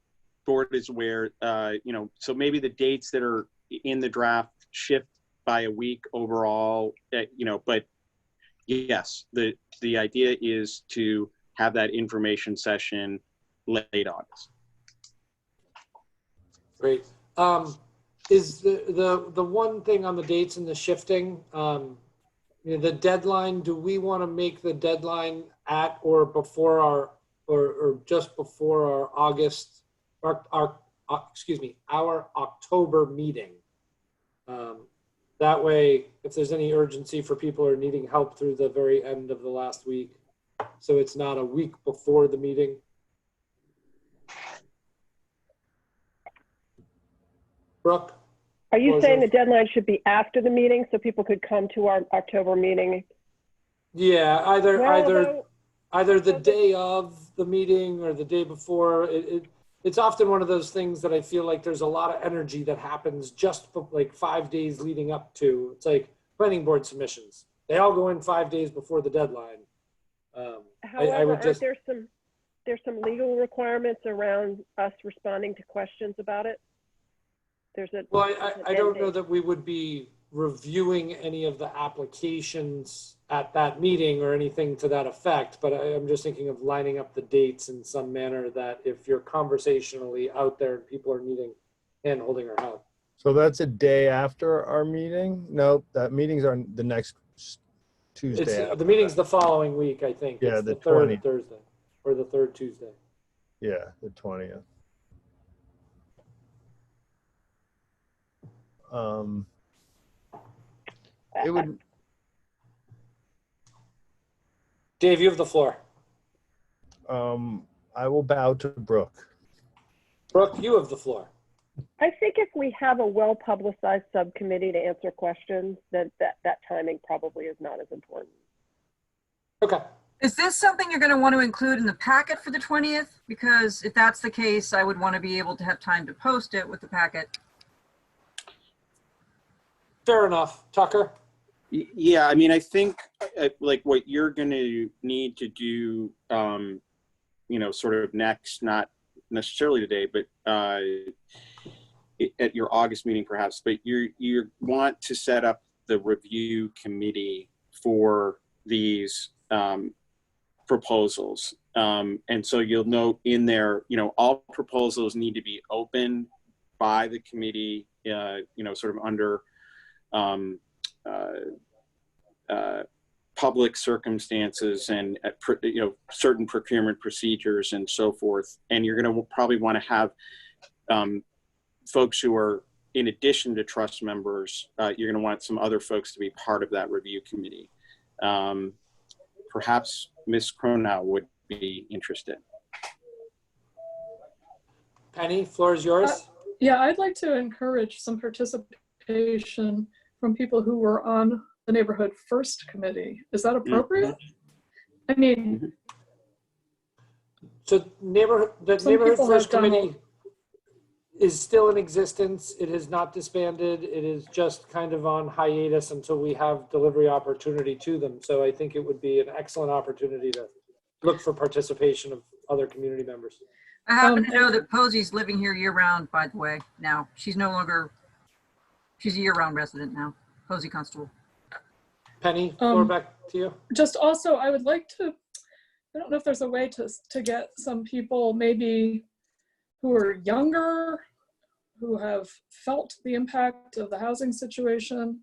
board is aware, so maybe the dates that are in the draft shift by a week overall, but yes, the idea is to have that information session late August. Great. Is the one thing on the dates and the shifting, the deadline, do we want to make the deadline at or before our, or just before our August, our October meeting? That way, if there's any urgency for people who are needing help through the very end of the last week, so it's not a week before the meeting. Brooke? Are you Closure. saying the deadline should be after the meeting so people could come to our October meeting? Yeah, either Well, the day of the meeting or the day before. It's often one of those things that I feel like there's a lot of energy that happens just for like 5 days leading up to. It's like planning board submissions. They all go in 5 days before the deadline. However, there's some legal requirements around us responding to questions about it. Well, I don't know that we would be reviewing any of the applications at that meeting or anything to that effect, but I'm just thinking of lining up the dates in some manner that if you're conversationally out there and people are needing hand-holding or help. So that's a day after our meeting? Nope, that meeting's on the next Tuesday. The meeting's the following week, I think. Yeah, It's the third 20th. Thursday or the third Tuesday. Yeah, the 20th. It would. Dave, you have the floor. I will bow to Brooke. Brooke, you have the floor. I think if we have a well-publicized subcommittee to answer questions, then that timing probably is not as important. Okay. Is this something you're going to want to include in the packet for the 20th? Because if that's the case, I would want to be able to have time to post it with the packet. Fair enough. Tucker? Yeah, I mean, I think like what you're going to need to do, sort of next, not necessarily today, but at your August meeting perhaps, but you want to set up the review committee for these proposals. And so you'll note in there, all proposals need to be open by the committee, sort of under public circumstances and certain procurement procedures and so forth. And you're going to probably want to have folks who are, in addition to trust members, you're going to want some other folks to be part of that review committee. Perhaps Ms. Cronau would be interested. Penny, floor is yours. Yeah, I'd like to encourage some participation from people who were on the Neighborhood First Committee. Is that appropriate? Mm-hmm. I mean, So the Neighborhood First Committee is still in existence. It has not disbanded. It is just kind of on hiatus until we have delivery opportunity to them. So I think it would be an excellent opportunity to look for participation of other community members. I happen to know that Posey's living here year-round, by the way, now. She's no longer, she's a year-round resident now, Posey Constable. Penny, floor back to you. just also, I would like to, I don't know if there's a way to get some people maybe who are younger, who have felt the impact of the housing situation,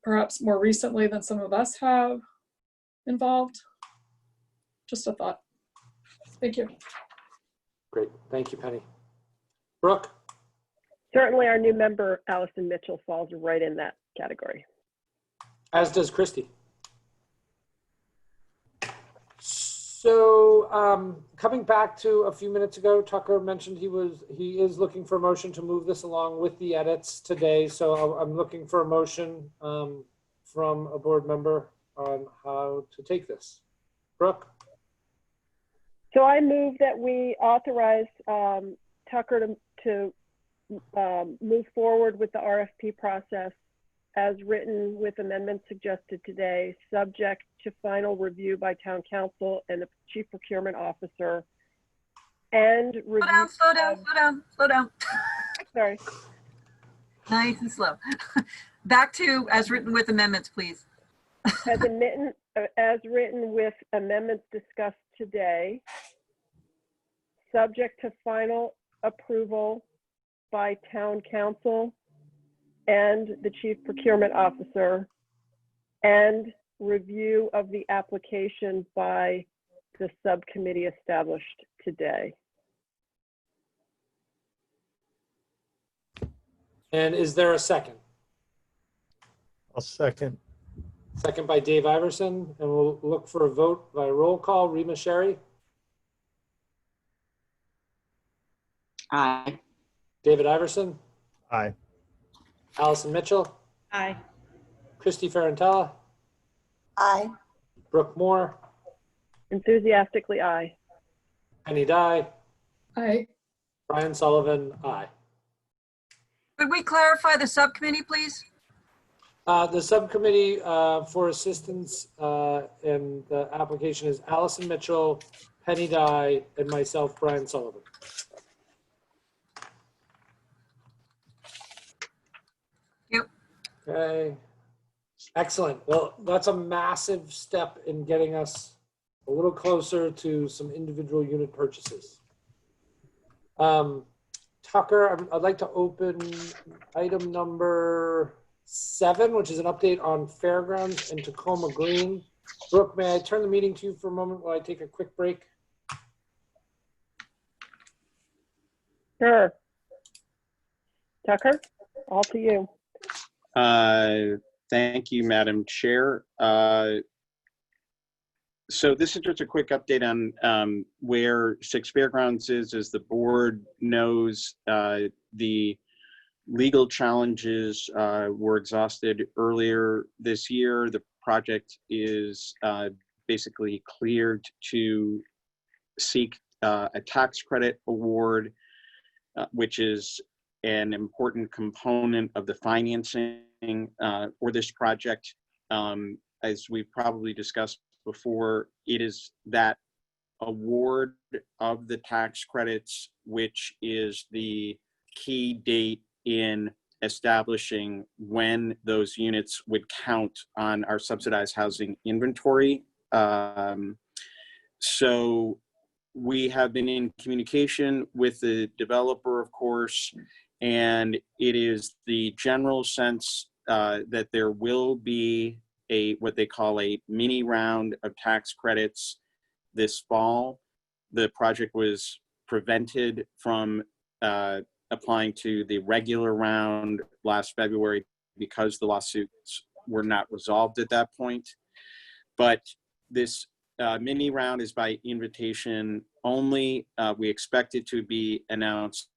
perhaps more recently than some of us have involved. Just a thought. Thank you. Great, thank you, Penny. Brooke? Certainly our new member, Allison Mitchell, falls right in that category. As does Christy. So coming back to a few minutes ago, Tucker mentioned he is looking for a motion to move this along with the edits today. So I'm looking for a motion from a board member on how to take this. Brooke? So I move that we authorize Tucker to move forward with the RFP process as written with amendments suggested today, subject to final review by town council and the chief procurement officer, and review. Slow down. Sorry. Nice and slow. Back to as written with amendments, please. As written with amendments discussed today, subject to final approval by town council and the chief procurement officer, and review of the application by the subcommittee established today. And is there a second? I'll second. Second by Dave Iverson, and we'll look for a vote by roll call. Rima Sherry? Aye. David Iverson? Aye. Allison Mitchell? Aye. Christy Ferrantella? Aye. Brooke Moore? Enthusiastically, aye. Penny Dye? Aye. Brian Sullivan? Aye. Could we clarify the subcommittee, please? The subcommittee for assistance in the application is Allison Mitchell, Penny Dye, and myself, Brian Sullivan. Yep. Okay. Excellent. Well, that's a massive step in getting us a little closer to some individual unit purchases. Tucker, I'd like to open item number 7, which is an update on Fairgrounds and Tacoma Green. Brooke, may I turn the meeting to you for a moment while I take a quick break? Sure. Tucker, all to you. Thank you, Madam Chair. So this is just a quick update on where Six Fairgrounds is. As the board knows, the legal challenges were exhausted earlier this year. The project is basically cleared to seek a tax credit award, which is an important component of the financing for this project. As we've probably discussed before, it is that award of the tax credits which is the key date in establishing when those units would count on our subsidized housing inventory. So we have been in communication with the developer, of course, and it is the general sense that there will be what they call a mini round of tax credits this fall. The project was prevented from applying to the regular round last February because the lawsuits were not resolved at that point. But this mini round is by invitation only. We expect it to be announced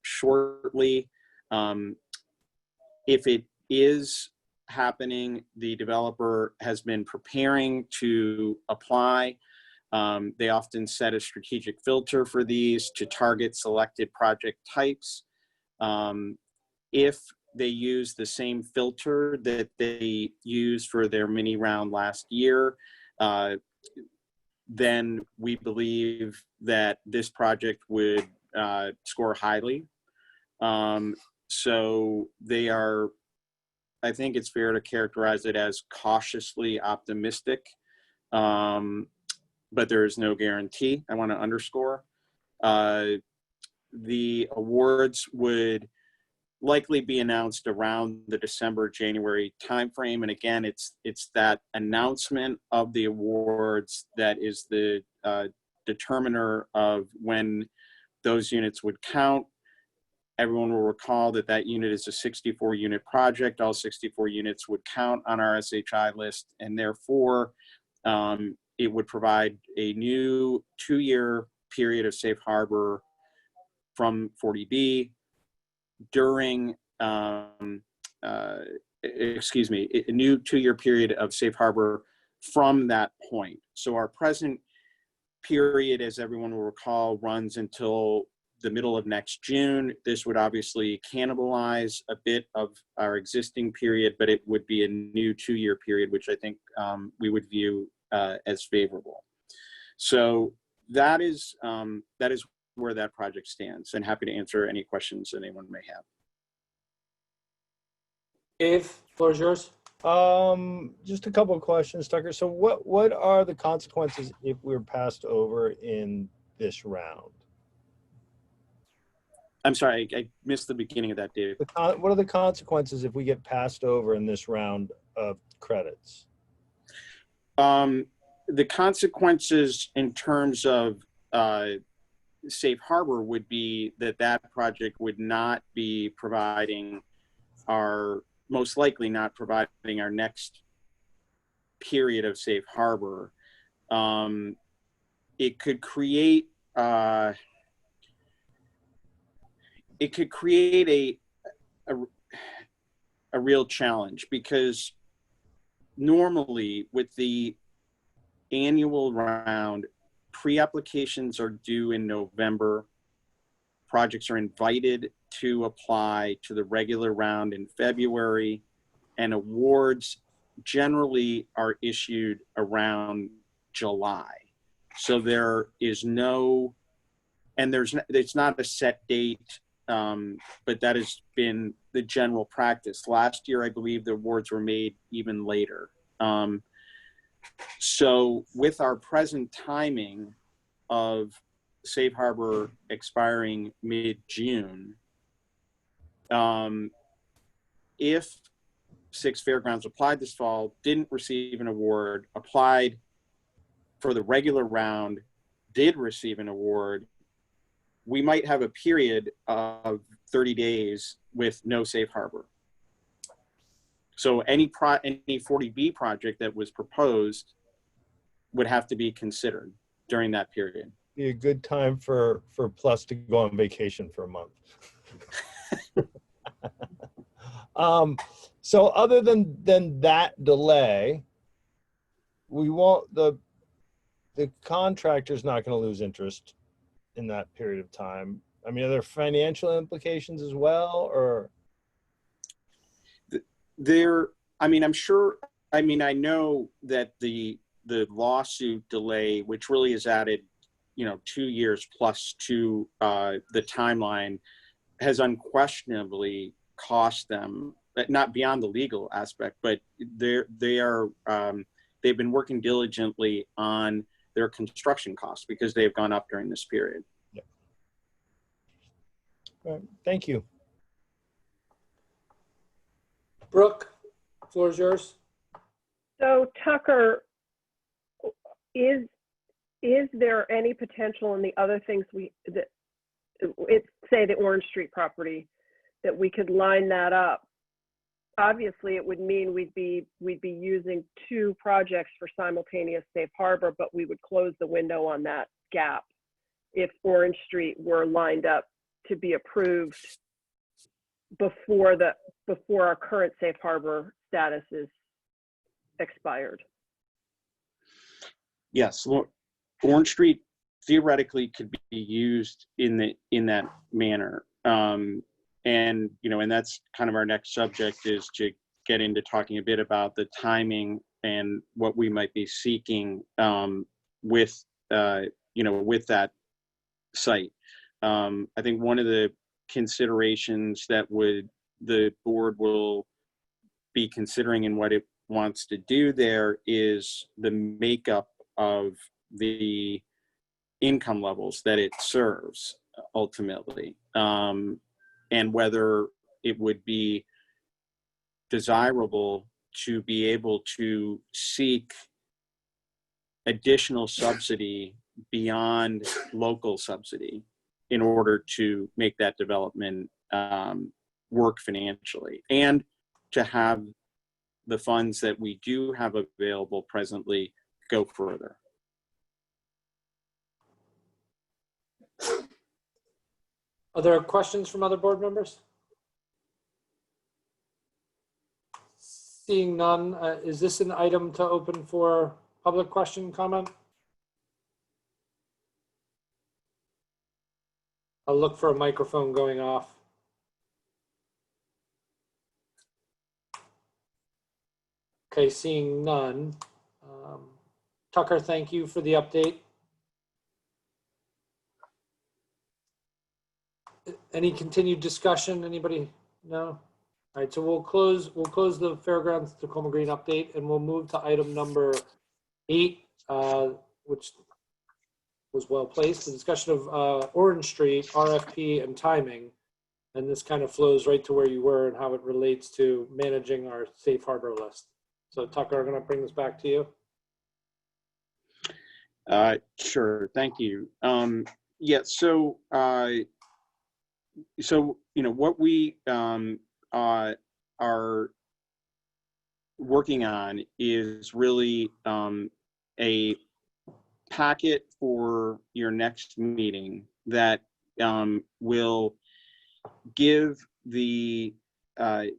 shortly. If it is happening, the developer has been preparing to apply. They often set a strategic filter for these to target selected project types. If they use the same filter that they used for their mini round last year, then we believe that this project would score highly. So they are, I think it's fair to characterize it as cautiously optimistic, but there is no guarantee. I want to underscore. The awards would likely be announced around the December-January timeframe. And again, it's that announcement of the awards that is the determiner of when those units would count. Everyone will recall that that unit is a 64 unit project. All 64 units would count on our SHI list, and therefore it would provide a new 2-year period of safe harbor from 40B during, a new 2-year period of safe harbor from that point. So our present period, as everyone will recall, runs until the middle of next June. This would obviously cannibalize a bit of our existing period, but it would be a new 2-year period, which I think we would view as favorable. So that is where that project stands, and happy to answer any questions that anyone may have. Dave, floor is yours. Just a couple of questions, Tucker. So what are the consequences if we're passed over in this round? I'm sorry, I missed the beginning of that, Dave. What are the consequences if we get passed over in this round of credits? The consequences in terms of safe harbor would be that that project would not be providing most likely not providing our next period of safe harbor. It could create a real challenge, because normally with the annual round, pre-applications are due in November. Projects are invited to apply to the regular round in February, and awards generally are issued around July. So there is no, and it's not a set date, but that has been the general practice. Last year, I believe the awards were made even later. So with our present timing of safe harbor expiring mid-June, if Six Fairgrounds applied this fall, didn't receive an award, applied for the regular round, did receive an award, we might have a period of 30 days with no safe harbor. So any 40B project that was proposed would have to be considered during that period. Be a good time for Plus to go on vacation for a month. So other than that delay, we won't, the contractor's not going to lose interest in that period of time. I mean, are there financial implications as well, or? I'm sure, I know that the lawsuit delay, which really has added, 2 years plus to the timeline, has unquestionably cost them, not beyond the legal aspect, but they've been working diligently on their construction costs because they've gone up during this period. Yeah. All right. Thank you. Brooke, floor is yours. So Tucker, is there any potential in the other things say the Orange Street property, that we could line that up? Obviously, it would mean we'd be using 2 projects for simultaneous safe harbor, but we would close the window on that gap if Orange Street were lined up to be approved before our current safe harbor status is expired. Yes, Orange Street theoretically could be used in that manner. And that's kind of our next subject, is to get into talking a bit about the timing and what we might be seeking with that site. I think one of the considerations that the board will be considering in what it wants to do there is the makeup of the income levels that it serves ultimately. And whether it would be desirable to be able to seek additional subsidy beyond local subsidy in order to make that development work financially, and to have the funds that we do have available presently go further. Are there questions from other board members? Seeing none, is this an item to open for public question comment? I'll look for a microphone going off. Okay, seeing none. Tucker, thank you for the update. Any continued discussion? Anybody? No? All right, so we'll close the Fairgrounds Tacoma Green update, and we'll move to item number 8, which was well placed. The discussion of Orange Street, RFP, and timing. And this kind of flows right to where you were and how it relates to managing our safe harbor list. So Tucker, I'm going to bring this back to you. Sure, thank you. Yeah, so what we are working on is really a packet for your next meeting that will give the I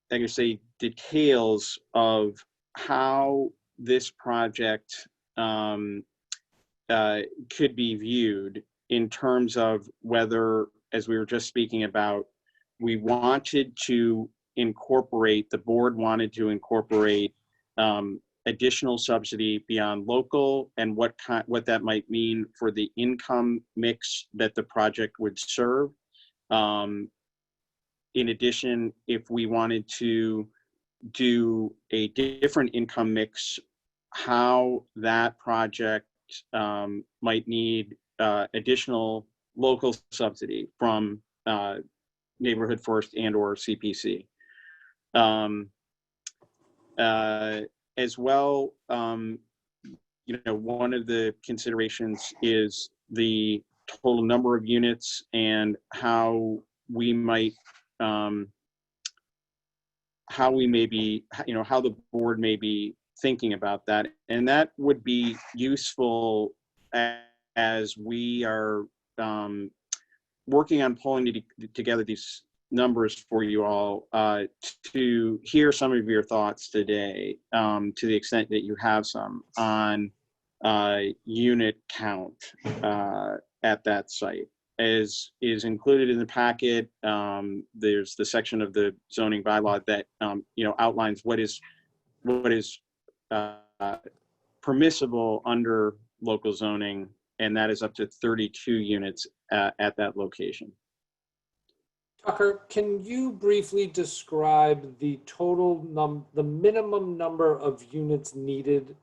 can say details of how this project could be viewed in terms of whether, as we were just speaking about, we wanted to incorporate, the board wanted to incorporate additional subsidy beyond local, and what that might mean for the income mix that the project would serve. In addition, if we wanted to do a different income mix, how that project might need additional local subsidy from Neighborhood First and or CPC. As well, one of the considerations is the total number of units and how we might, how the board may be thinking about that. And that would be useful as we are working on pulling together these numbers for you all, to hear some of your thoughts today, to the extent that you have some, on unit count at that site. As is included in the packet, there's the section of the zoning bylaw that outlines what is permissible under local zoning, and that is up to 32 units at that location. Tucker, can you briefly describe the the minimum number of units needed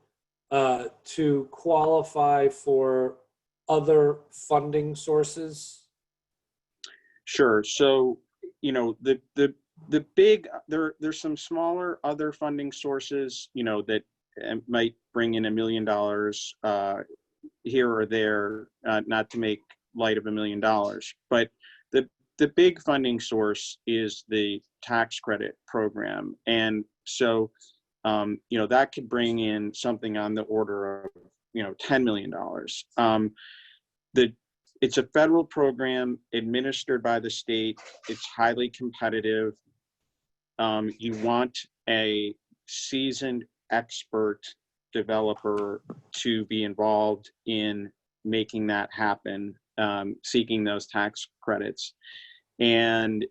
to qualify for other funding sources? Sure. So, the big, there's some smaller other funding sources, that might bring in $1 million here or there, not to make light of $1 million, but the big funding source is the tax credit program. And so, that could bring in something on the order of, $10 million. It's a federal program administered by the state. It's highly competitive. You want a seasoned expert developer to be involved in making that happen, seeking those tax credits. And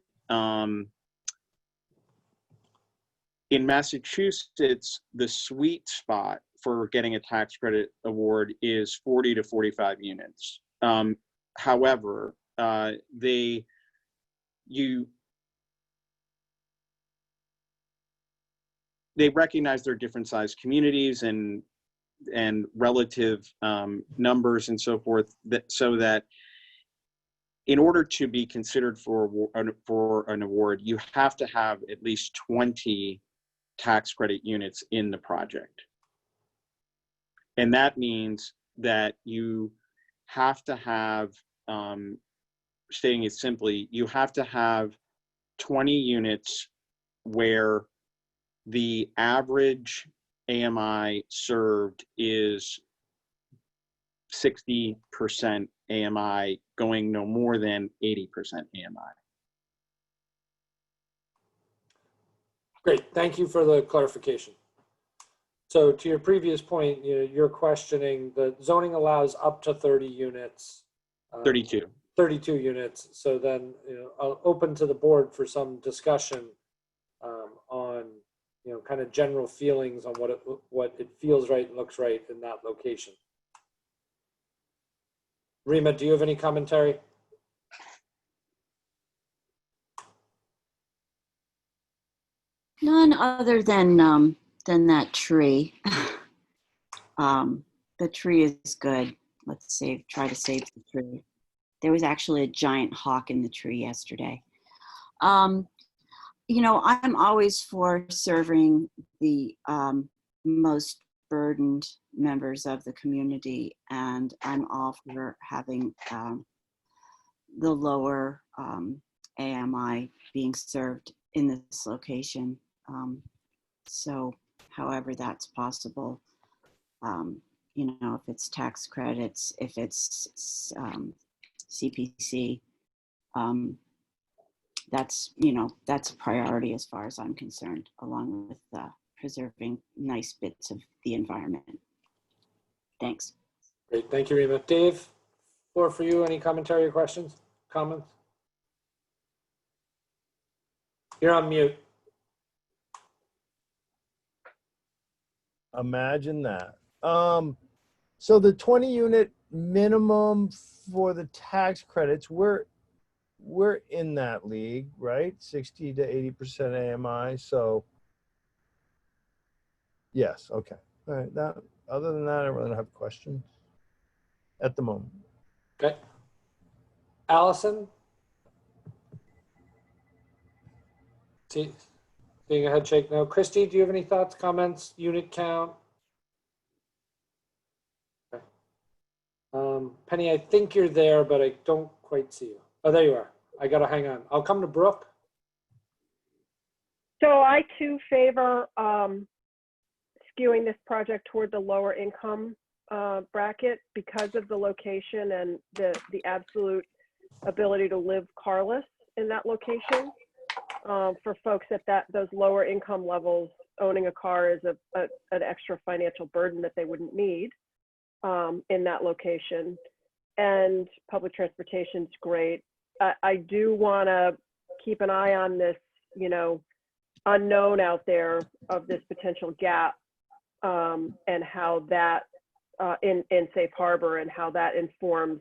in Massachusetts, the sweet spot for getting a tax credit award is 40 to 45 units. However, they recognize their different sized communities and relative numbers and so forth, so that in order to be considered for an award, you have to have at least 20 tax credit units in the project. And that means that you have to have stating it simply, you have to have 20 units where the average AMI served is 60% AMI, going no more than 80% AMI. Great, thank you for the clarification. So to your previous point, you're questioning the zoning allows up to 30 units. 32. 32 units. So then, I'll open to the board for some discussion on, kind of general feelings on what it feels right and looks right in that location. Rima, do you have any commentary? None other than that tree. The tree is good. Let's try to save the tree. There was actually a giant hawk in the tree yesterday. I'm always for serving the most burdened members of the community, and I'm all for having the lower AMI being served in this location. So however that's possible, if it's tax credits, if it's CPC, that's a priority as far as I'm concerned, along with preserving nice bits of the environment. Thanks. Great, thank you, Rima. Dave, floor for you. Any commentary or questions, comments? You're on mute. Imagine that. So the 20 unit minimum for the tax credits, we're in that league, right? 60 to 80% AMI. So yes, okay. All right. Other than that, I really don't have questions at the moment. Okay. Allison? Seeing a head shake no. Christy, do you have any thoughts, comments, unit count? Okay. Penny, I think you're there, but I don't quite see you. Oh, there you are. I gotta hang on. I'll come to Brooke. So I too favor skewing this project toward the lower income bracket because of the location and the absolute ability to live carless in that location. For folks at those lower income levels, owning a car is an extra financial burden that they wouldn't need in that location. And public transportation's great. I do want to keep an eye on this, unknown out there of this potential gap and how that in Safe Harbor and how that informs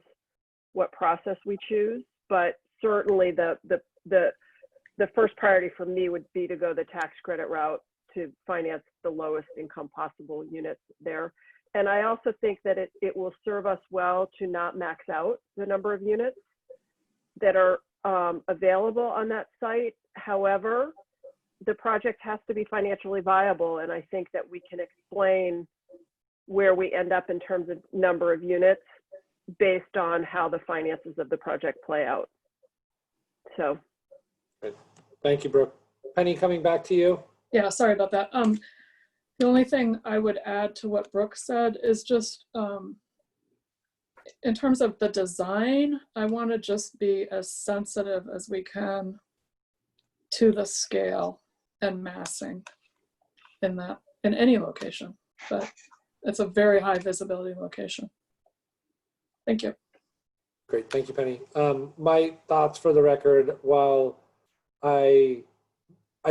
what process we choose. But certainly the first priority for me would be to go the tax credit route to finance the lowest income possible units there. And I also think that it will serve us well to not max out the number of units that are available on that site. However, the project has to be financially viable, and I think that we can explain where we end up in terms of number of units based on how the finances of the project play out. So. Great. Thank you, Brooke. Penny, coming back to you. Yeah, sorry about that. The only thing I would add to what Brooke said is just in terms of the design, I want to just be as sensitive as we can to the scale and massing in any location, but it's a very high visibility location. Thank you. Great, thank you, Penny. My thoughts for the record, while I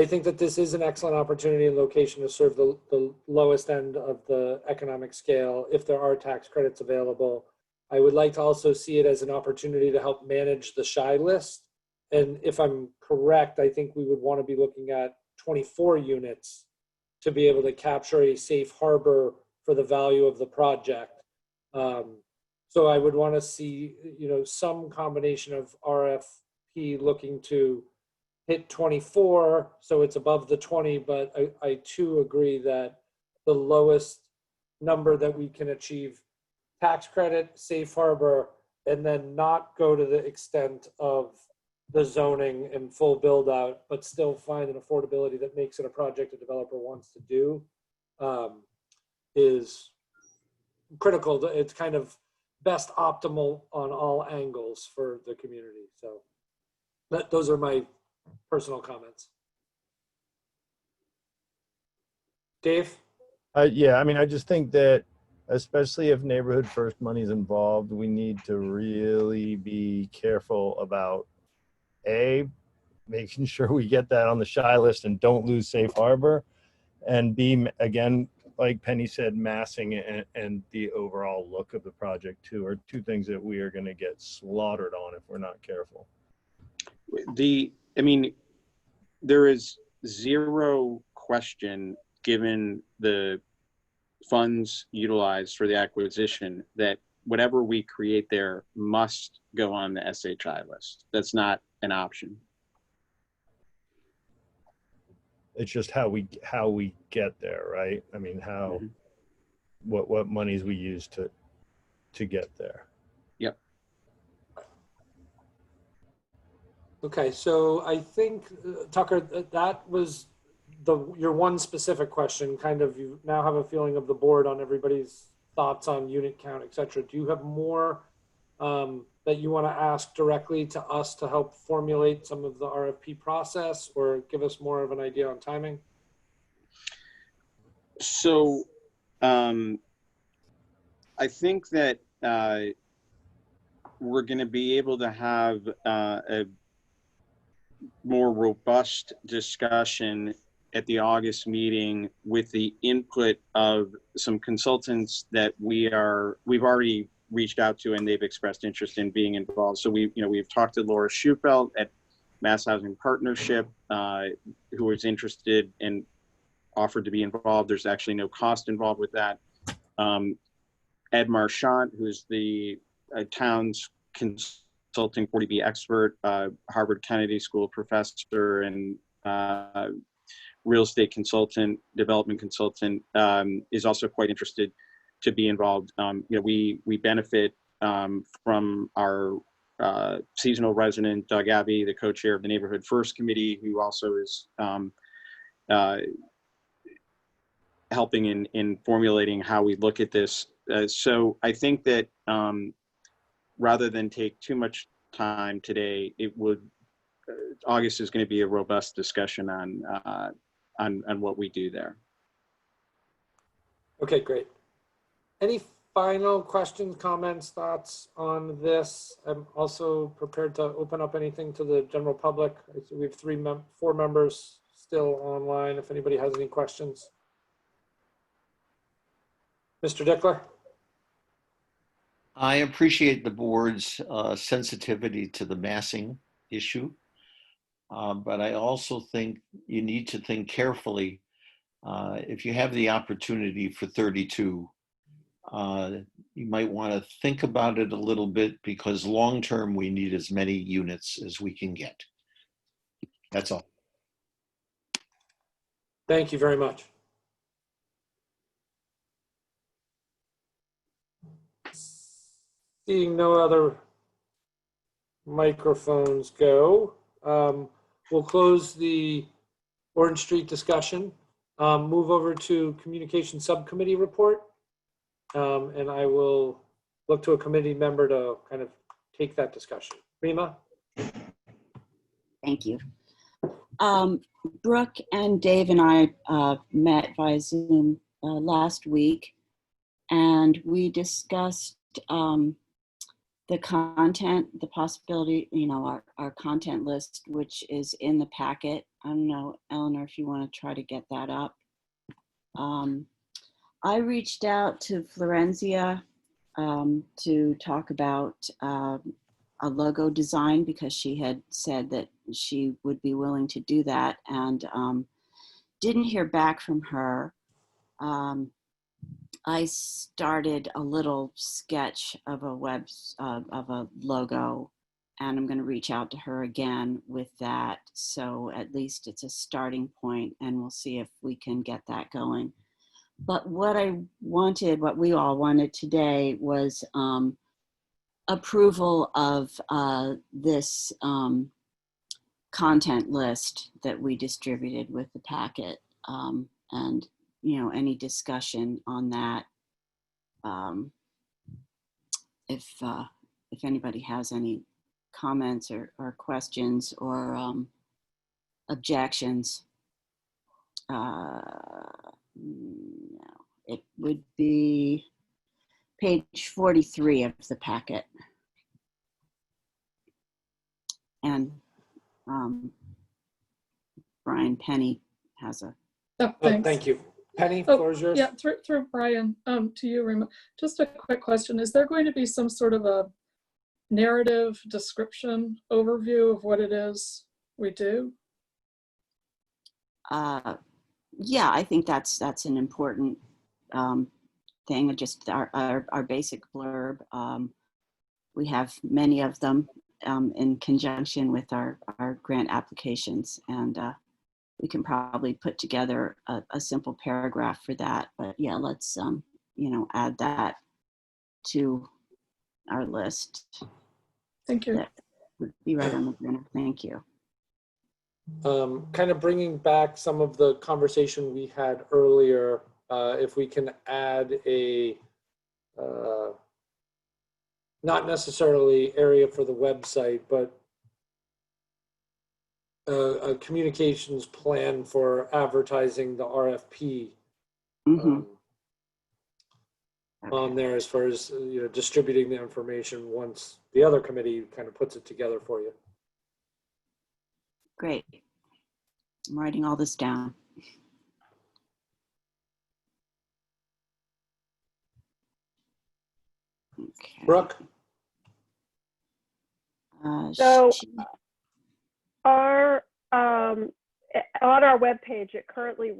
think that this is an excellent opportunity and location to serve the lowest end of the economic scale, if there are tax credits available, I would like to also see it as an opportunity to help manage the shy list. And if I'm correct, I think we would want to be looking at 24 units to be able to capture a safe harbor for the value of the project. So I would want to see, some combination of RFP looking to hit 24, so it's above the 20, but I too agree that the lowest number that we can achieve, tax credit, safe harbor, and then not go to the extent of the zoning and full build out, but still find an affordability that makes it a project a developer wants to do, is critical. It's kind of best optimal on all angles for the community. So those are my personal comments. Dave? Yeah, I mean, I just think that especially if neighborhood first money is involved, we need to really be careful about making sure we get that on the shy list and don't lose safe harbor, and B, again, like Penny said, massing and the overall look of the project too are two things that we are going to get slaughtered on if we're not careful. I mean, there is zero question, given the funds utilized for the acquisition, that whatever we create there must go on the SHI list. That's not an option. It's just how we get there, right? I mean, how what monies we use to get there. Yep. Okay, so I think, Tucker, that was your one specific question. Kind of, you now have a feeling of the board on everybody's thoughts on unit count, et cetera. Do you have more that you want to ask directly to us to help formulate some of the RFP process, or give us more of an idea on timing? So I think that we're going to be able to have a more robust discussion at the August meeting with the input of some consultants that we've already reached out to, and they've expressed interest in being involved. So we've talked to Laura Schufelt at Mass Housing Partnership, who was interested and offered to be involved. There's actually no cost involved with that. Ed Marchant, who's the town's consulting 40B expert, Harvard Kennedy School professor, and real estate consultant, development consultant, is also quite interested to be involved. We benefit from our seasonal resident, Doug Abbey, the co-chair of the Neighborhood First Committee, who also is helping in formulating how we look at this. So I think that rather than take too much time today, August is going to be a robust discussion on what we do there. Okay, great. Any final questions, comments, thoughts on this? I'm also prepared to open up anything to the general public. We have four members still online, if anybody has any questions. Mr. Dickler? I appreciate the board's sensitivity to the massing issue, but I also think you need to think carefully. If you have the opportunity for 32, you might want to think about it a little bit, because long-term we need as many units as we can get. That's all. Thank you very much. Seeing no other microphones go, we'll close the Orange Street discussion, move over to Communication Subcommittee report, and I will look to a committee member to kind of take that discussion. Rima? Thank you. Brooke and Dave and I met via Zoom last week, and we discussed the content, the possibility, our content list, which is in the packet. I don't know, Eleanor, if you want to try to get that up. I reached out to Florenzia to talk about a logo design, because she had said that she would be willing to do that, and didn't hear back from her. I started a little sketch of a logo, and I'm going to reach out to her again with that. So at least it's a starting point, and we'll see if we can get that going. But what we all wanted today was approval of this content list that we distributed with the packet, and any discussion on that. If anybody has any comments or questions or objections, no, it would be page 43 of the packet. And Brian Penny has a. Oh, Oh, thanks. thank you. Penny, Oh, floor is yours. yeah, through Brian, to you, Rima. Just a quick question. Is there going to be some sort of a narrative description overview of what it is we do? Yeah, I think that's an important thing. Just our basic blurb. We have many of them in conjunction with our grant applications, and we can probably put together a simple paragraph for that. But yeah, let's add that to our list. Thank you. That would be right on the printer. Thank you. Kind of bringing back some of the conversation we had earlier, if we can add a, not necessarily area for the website, but a communications plan for advertising the RFP on there, as far as distributing the information once the other committee kind of puts it together for you. Great. I'm writing all this down. Okay. Brooke? So our on our webpage, it currently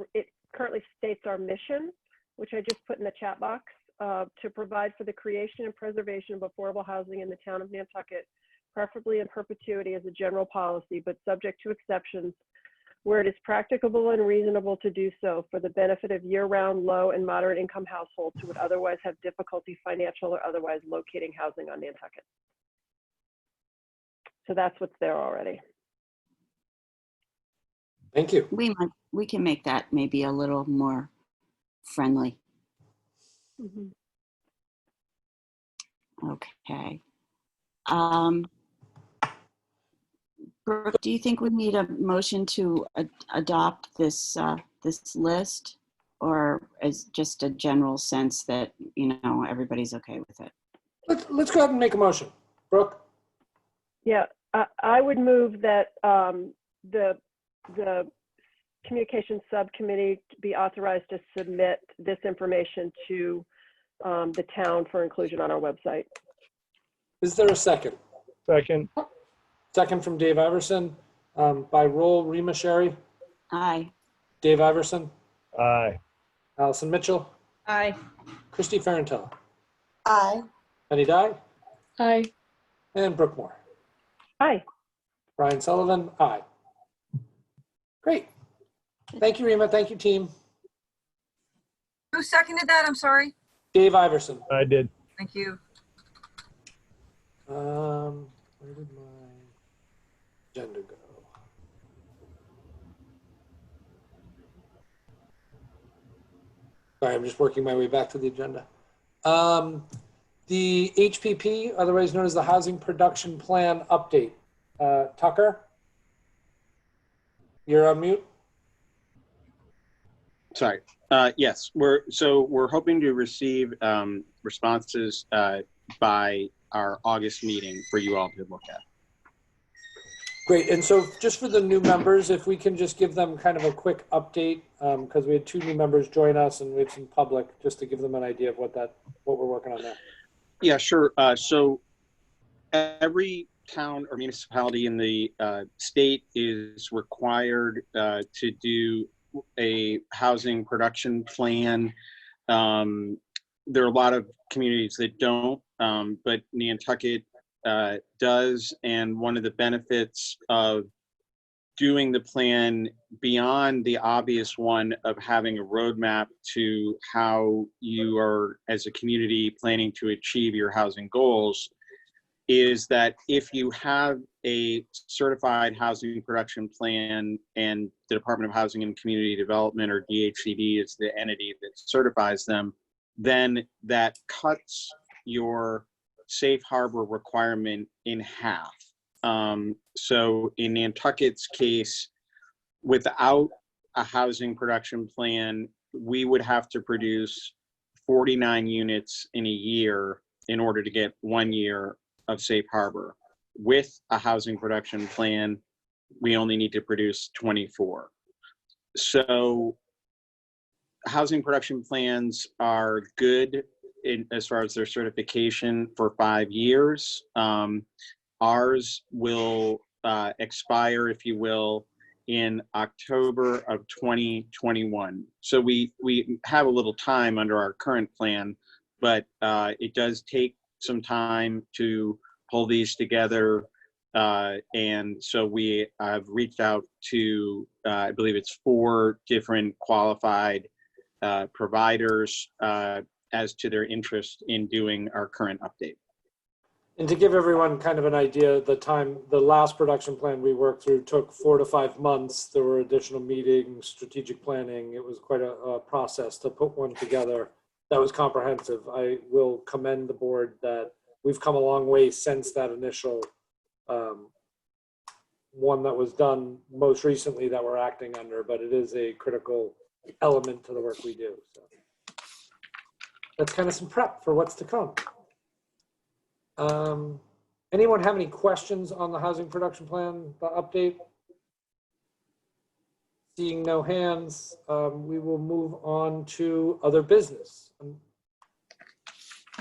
states our mission, which I just put in the chat box, to provide for the creation and preservation of affordable housing in the town of Nantucket, preferably in perpetuity as a general policy, but subject to exceptions where it is practicable and reasonable to do so for the benefit of year-round low and moderate income households who would otherwise have difficulty financial or otherwise locating housing on Nantucket. So that's what's there already. Thank you. We can make that maybe a little more friendly. Mm-hmm. Okay. Brooke, do you think we need a motion to adopt this this list, or is just a general sense that everybody's okay with it? Let's go ahead and make a motion. Brooke? Yeah, I would move that the communications subcommittee be authorized to submit this information to the town for inclusion on our website. Is there a second? Second. Second from Dave Iverson. By roll, Rima Sherry, Aye. Dave Iverson, Aye. Allison Mitchell, Aye. Christy Ferrantella, Aye. Penny Dye, Aye. and Brooke Moore. Aye. Brian Sullivan, aye. Great. Thank you, Rima. Thank you, team. Who seconded that? I'm sorry. Dave Iverson. I did. Thank you. Where did my agenda go? Sorry, I'm just working my way back to the agenda. The HPP, otherwise known as the Housing Production Plan Update. Tucker, you're on mute. Sorry. Yes, we're hoping to receive responses by our August meeting for you all to look at. Great. And so just for the new members, if we can just give them kind of a quick update, because we had 2 new members join us and we had some public, just to give them an idea of what we're working on there. Yeah, sure. So every town or municipality in the state is required to do a housing production plan. There are a lot of communities that don't, but Nantucket does, and one of the benefits of doing the plan beyond the obvious one of having a roadmap to how you are as a community planning to achieve your housing goals is that if you have a certified housing production plan and the Department of Housing and Community Development, or DHCD, is the entity that certifies them, then that cuts your safe harbor requirement in half. So in Nantucket's case, without a housing production plan, we would have to produce 49 units in a year in order to get 1 year of safe harbor. With a housing production plan, we only need to produce 24. So housing production plans are good as far as their certification for 5 years. Ours will expire, if you will, in October of 2021. So we have a little time under our current plan, but it does take some time to pull these together. And so we have reached out to, I believe it's 4 different qualified providers as to their interest in doing our current update. And to give everyone kind of an idea, the last production plan we worked through took 4 to 5 months. There were additional meetings, strategic planning. It was quite a process to put one together that was comprehensive. I will commend the board that we've come a long way since that initial one that was done most recently that we're acting under, but it is a critical element to the work we do. So that's kind of some prep for what's to come. Anyone have any questions on the housing production plan, the update? Seeing no hands, we will move on to other business.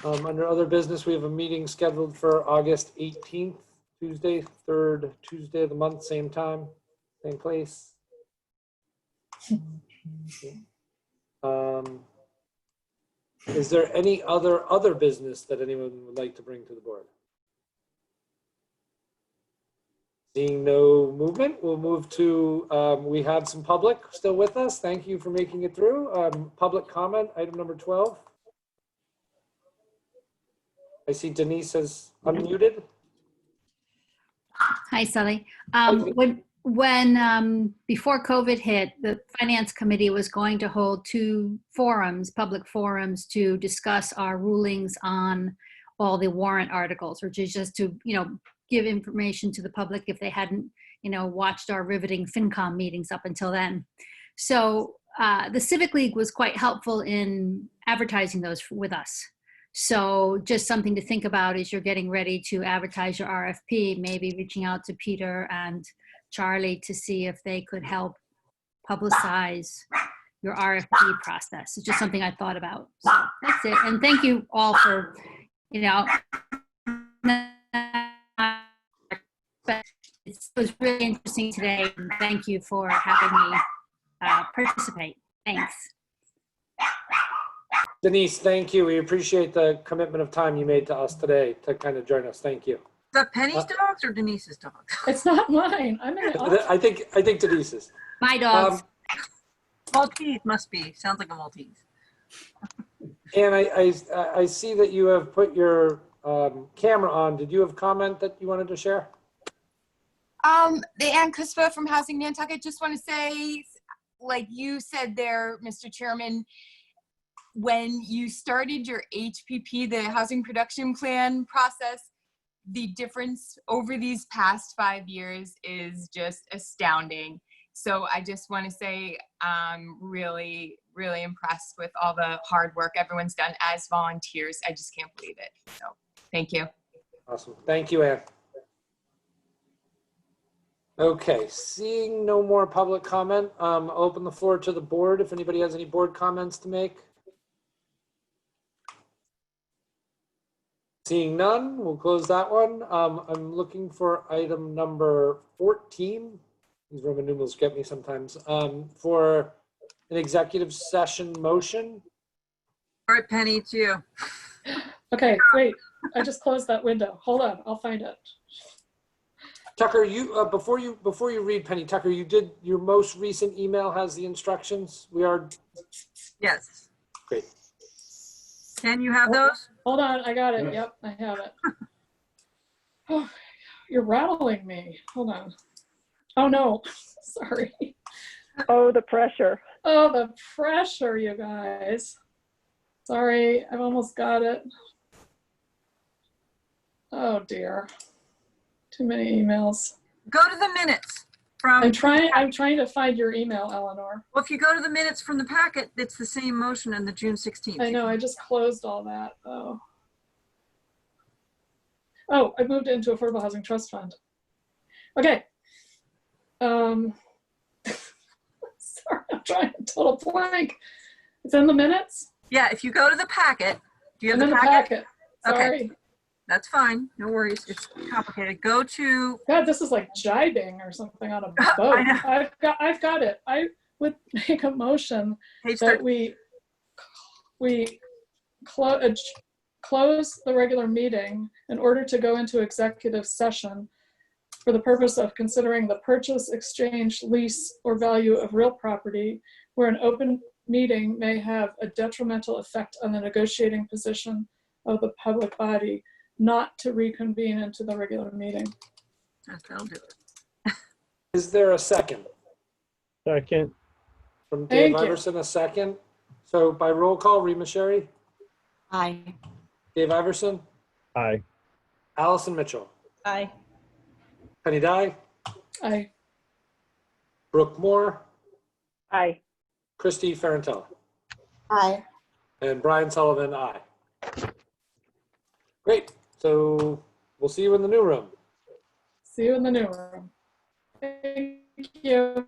Under other business, we have a meeting scheduled for August 18th, Tuesday, 3rd Tuesday of the month, same time, same place. Is there any other business that anyone would like to bring to the board? Seeing no movement, we'll move to, we had some public still with us. Thank you for making it through. Public comment, item number 12. I see Denise has unmuted. Hi, Sally. When before COVID hit, the Finance Committee was going to hold 2 forums, public forums, to discuss our rulings on all the warrant articles, which is just to, give information to the public if they hadn't, watched our riveting FinCom meetings up until then. So the Civic League was quite helpful in advertising those with us. So just something to think about as you're getting ready to advertise your RFP, maybe reaching out to Peter and Charlie to see if they could help publicize your RFP process. It's just something I thought about. So that's it. And thank you all for, it was really interesting today. And thank you for having me participate. Thanks. Denise, thank you. We appreciate the commitment of time you made to us today to kind of join us. Thank you. Is that Penny's dogs or Denise's dogs? It's not mine. I'm in the I think Denise's. My dogs. Maltese must be. Sounds like a Maltese. And I see that you have put your camera on. Did you have a comment that you wanted to share? The Ann Crispa from Housing Nantucket. Just want to say, like you said there, Mr. Chairman, when you started your HPP, the Housing Production Plan process, the difference over these past 5 years is just astounding. So I just want to say I'm really, really impressed with all the hard work everyone's done as volunteers. I just can't believe it. So thank you. Awesome. Thank you, Ann. Okay, seeing no more public comment, I'll open the floor to the board if anybody has any board comments to make. Seeing none, we'll close that one. I'm looking for item number 14. These Roman numerals get me sometimes. For an executive session motion. All right, Penny, it's you. Okay, wait. I just closed that window. Hold on, I'll find it. Tucker, you before you read, Penny, Tucker, you did your most recent email has the instructions. We are. Yes. Great. Can you have those? Hold on, I got it. Yep, I have it. Oh, you're rattling me. Hold on. Oh no, sorry. Oh, the pressure. Oh, the pressure, you guys. Sorry, I've almost got it. Oh dear. Too many emails. Go to the minutes from. I'm trying to find your email, Eleanor. Well, if you go to the minutes from the packet, it's the same motion in the June 16th. I know, I just closed all that though. Oh, I moved it into Affordable Housing Trust Fund. Okay. Sorry, I'm trying to total blank. It's in the minutes? Yeah, if you go to the packet, do you have I'm in the the packet? packet. Sorry. Okay. That's fine. No worries. It's complicated. Go to. God, this is like jibing or something on a I boat. know. I've got it. I would make a motion Page that 13. we close the regular meeting in order to go into executive session for the purpose of considering the purchase, exchange, lease, or value of real property, where an open meeting may have a detrimental effect on the negotiating position of the public body, not to reconvene into the regular meeting. That'll do it. Is there a second? Second. From Dave Thank you. Iverson, a second. So by roll call, Rima Sherry, Aye. Dave Iverson, Aye. Allison Mitchell, Aye. Penny Dye, Aye. Brooke Moore, Aye. Christy Ferrantella, Aye. and Brian Sullivan, aye. Great. So we'll see you in the new room. See you in the new room. Thank you.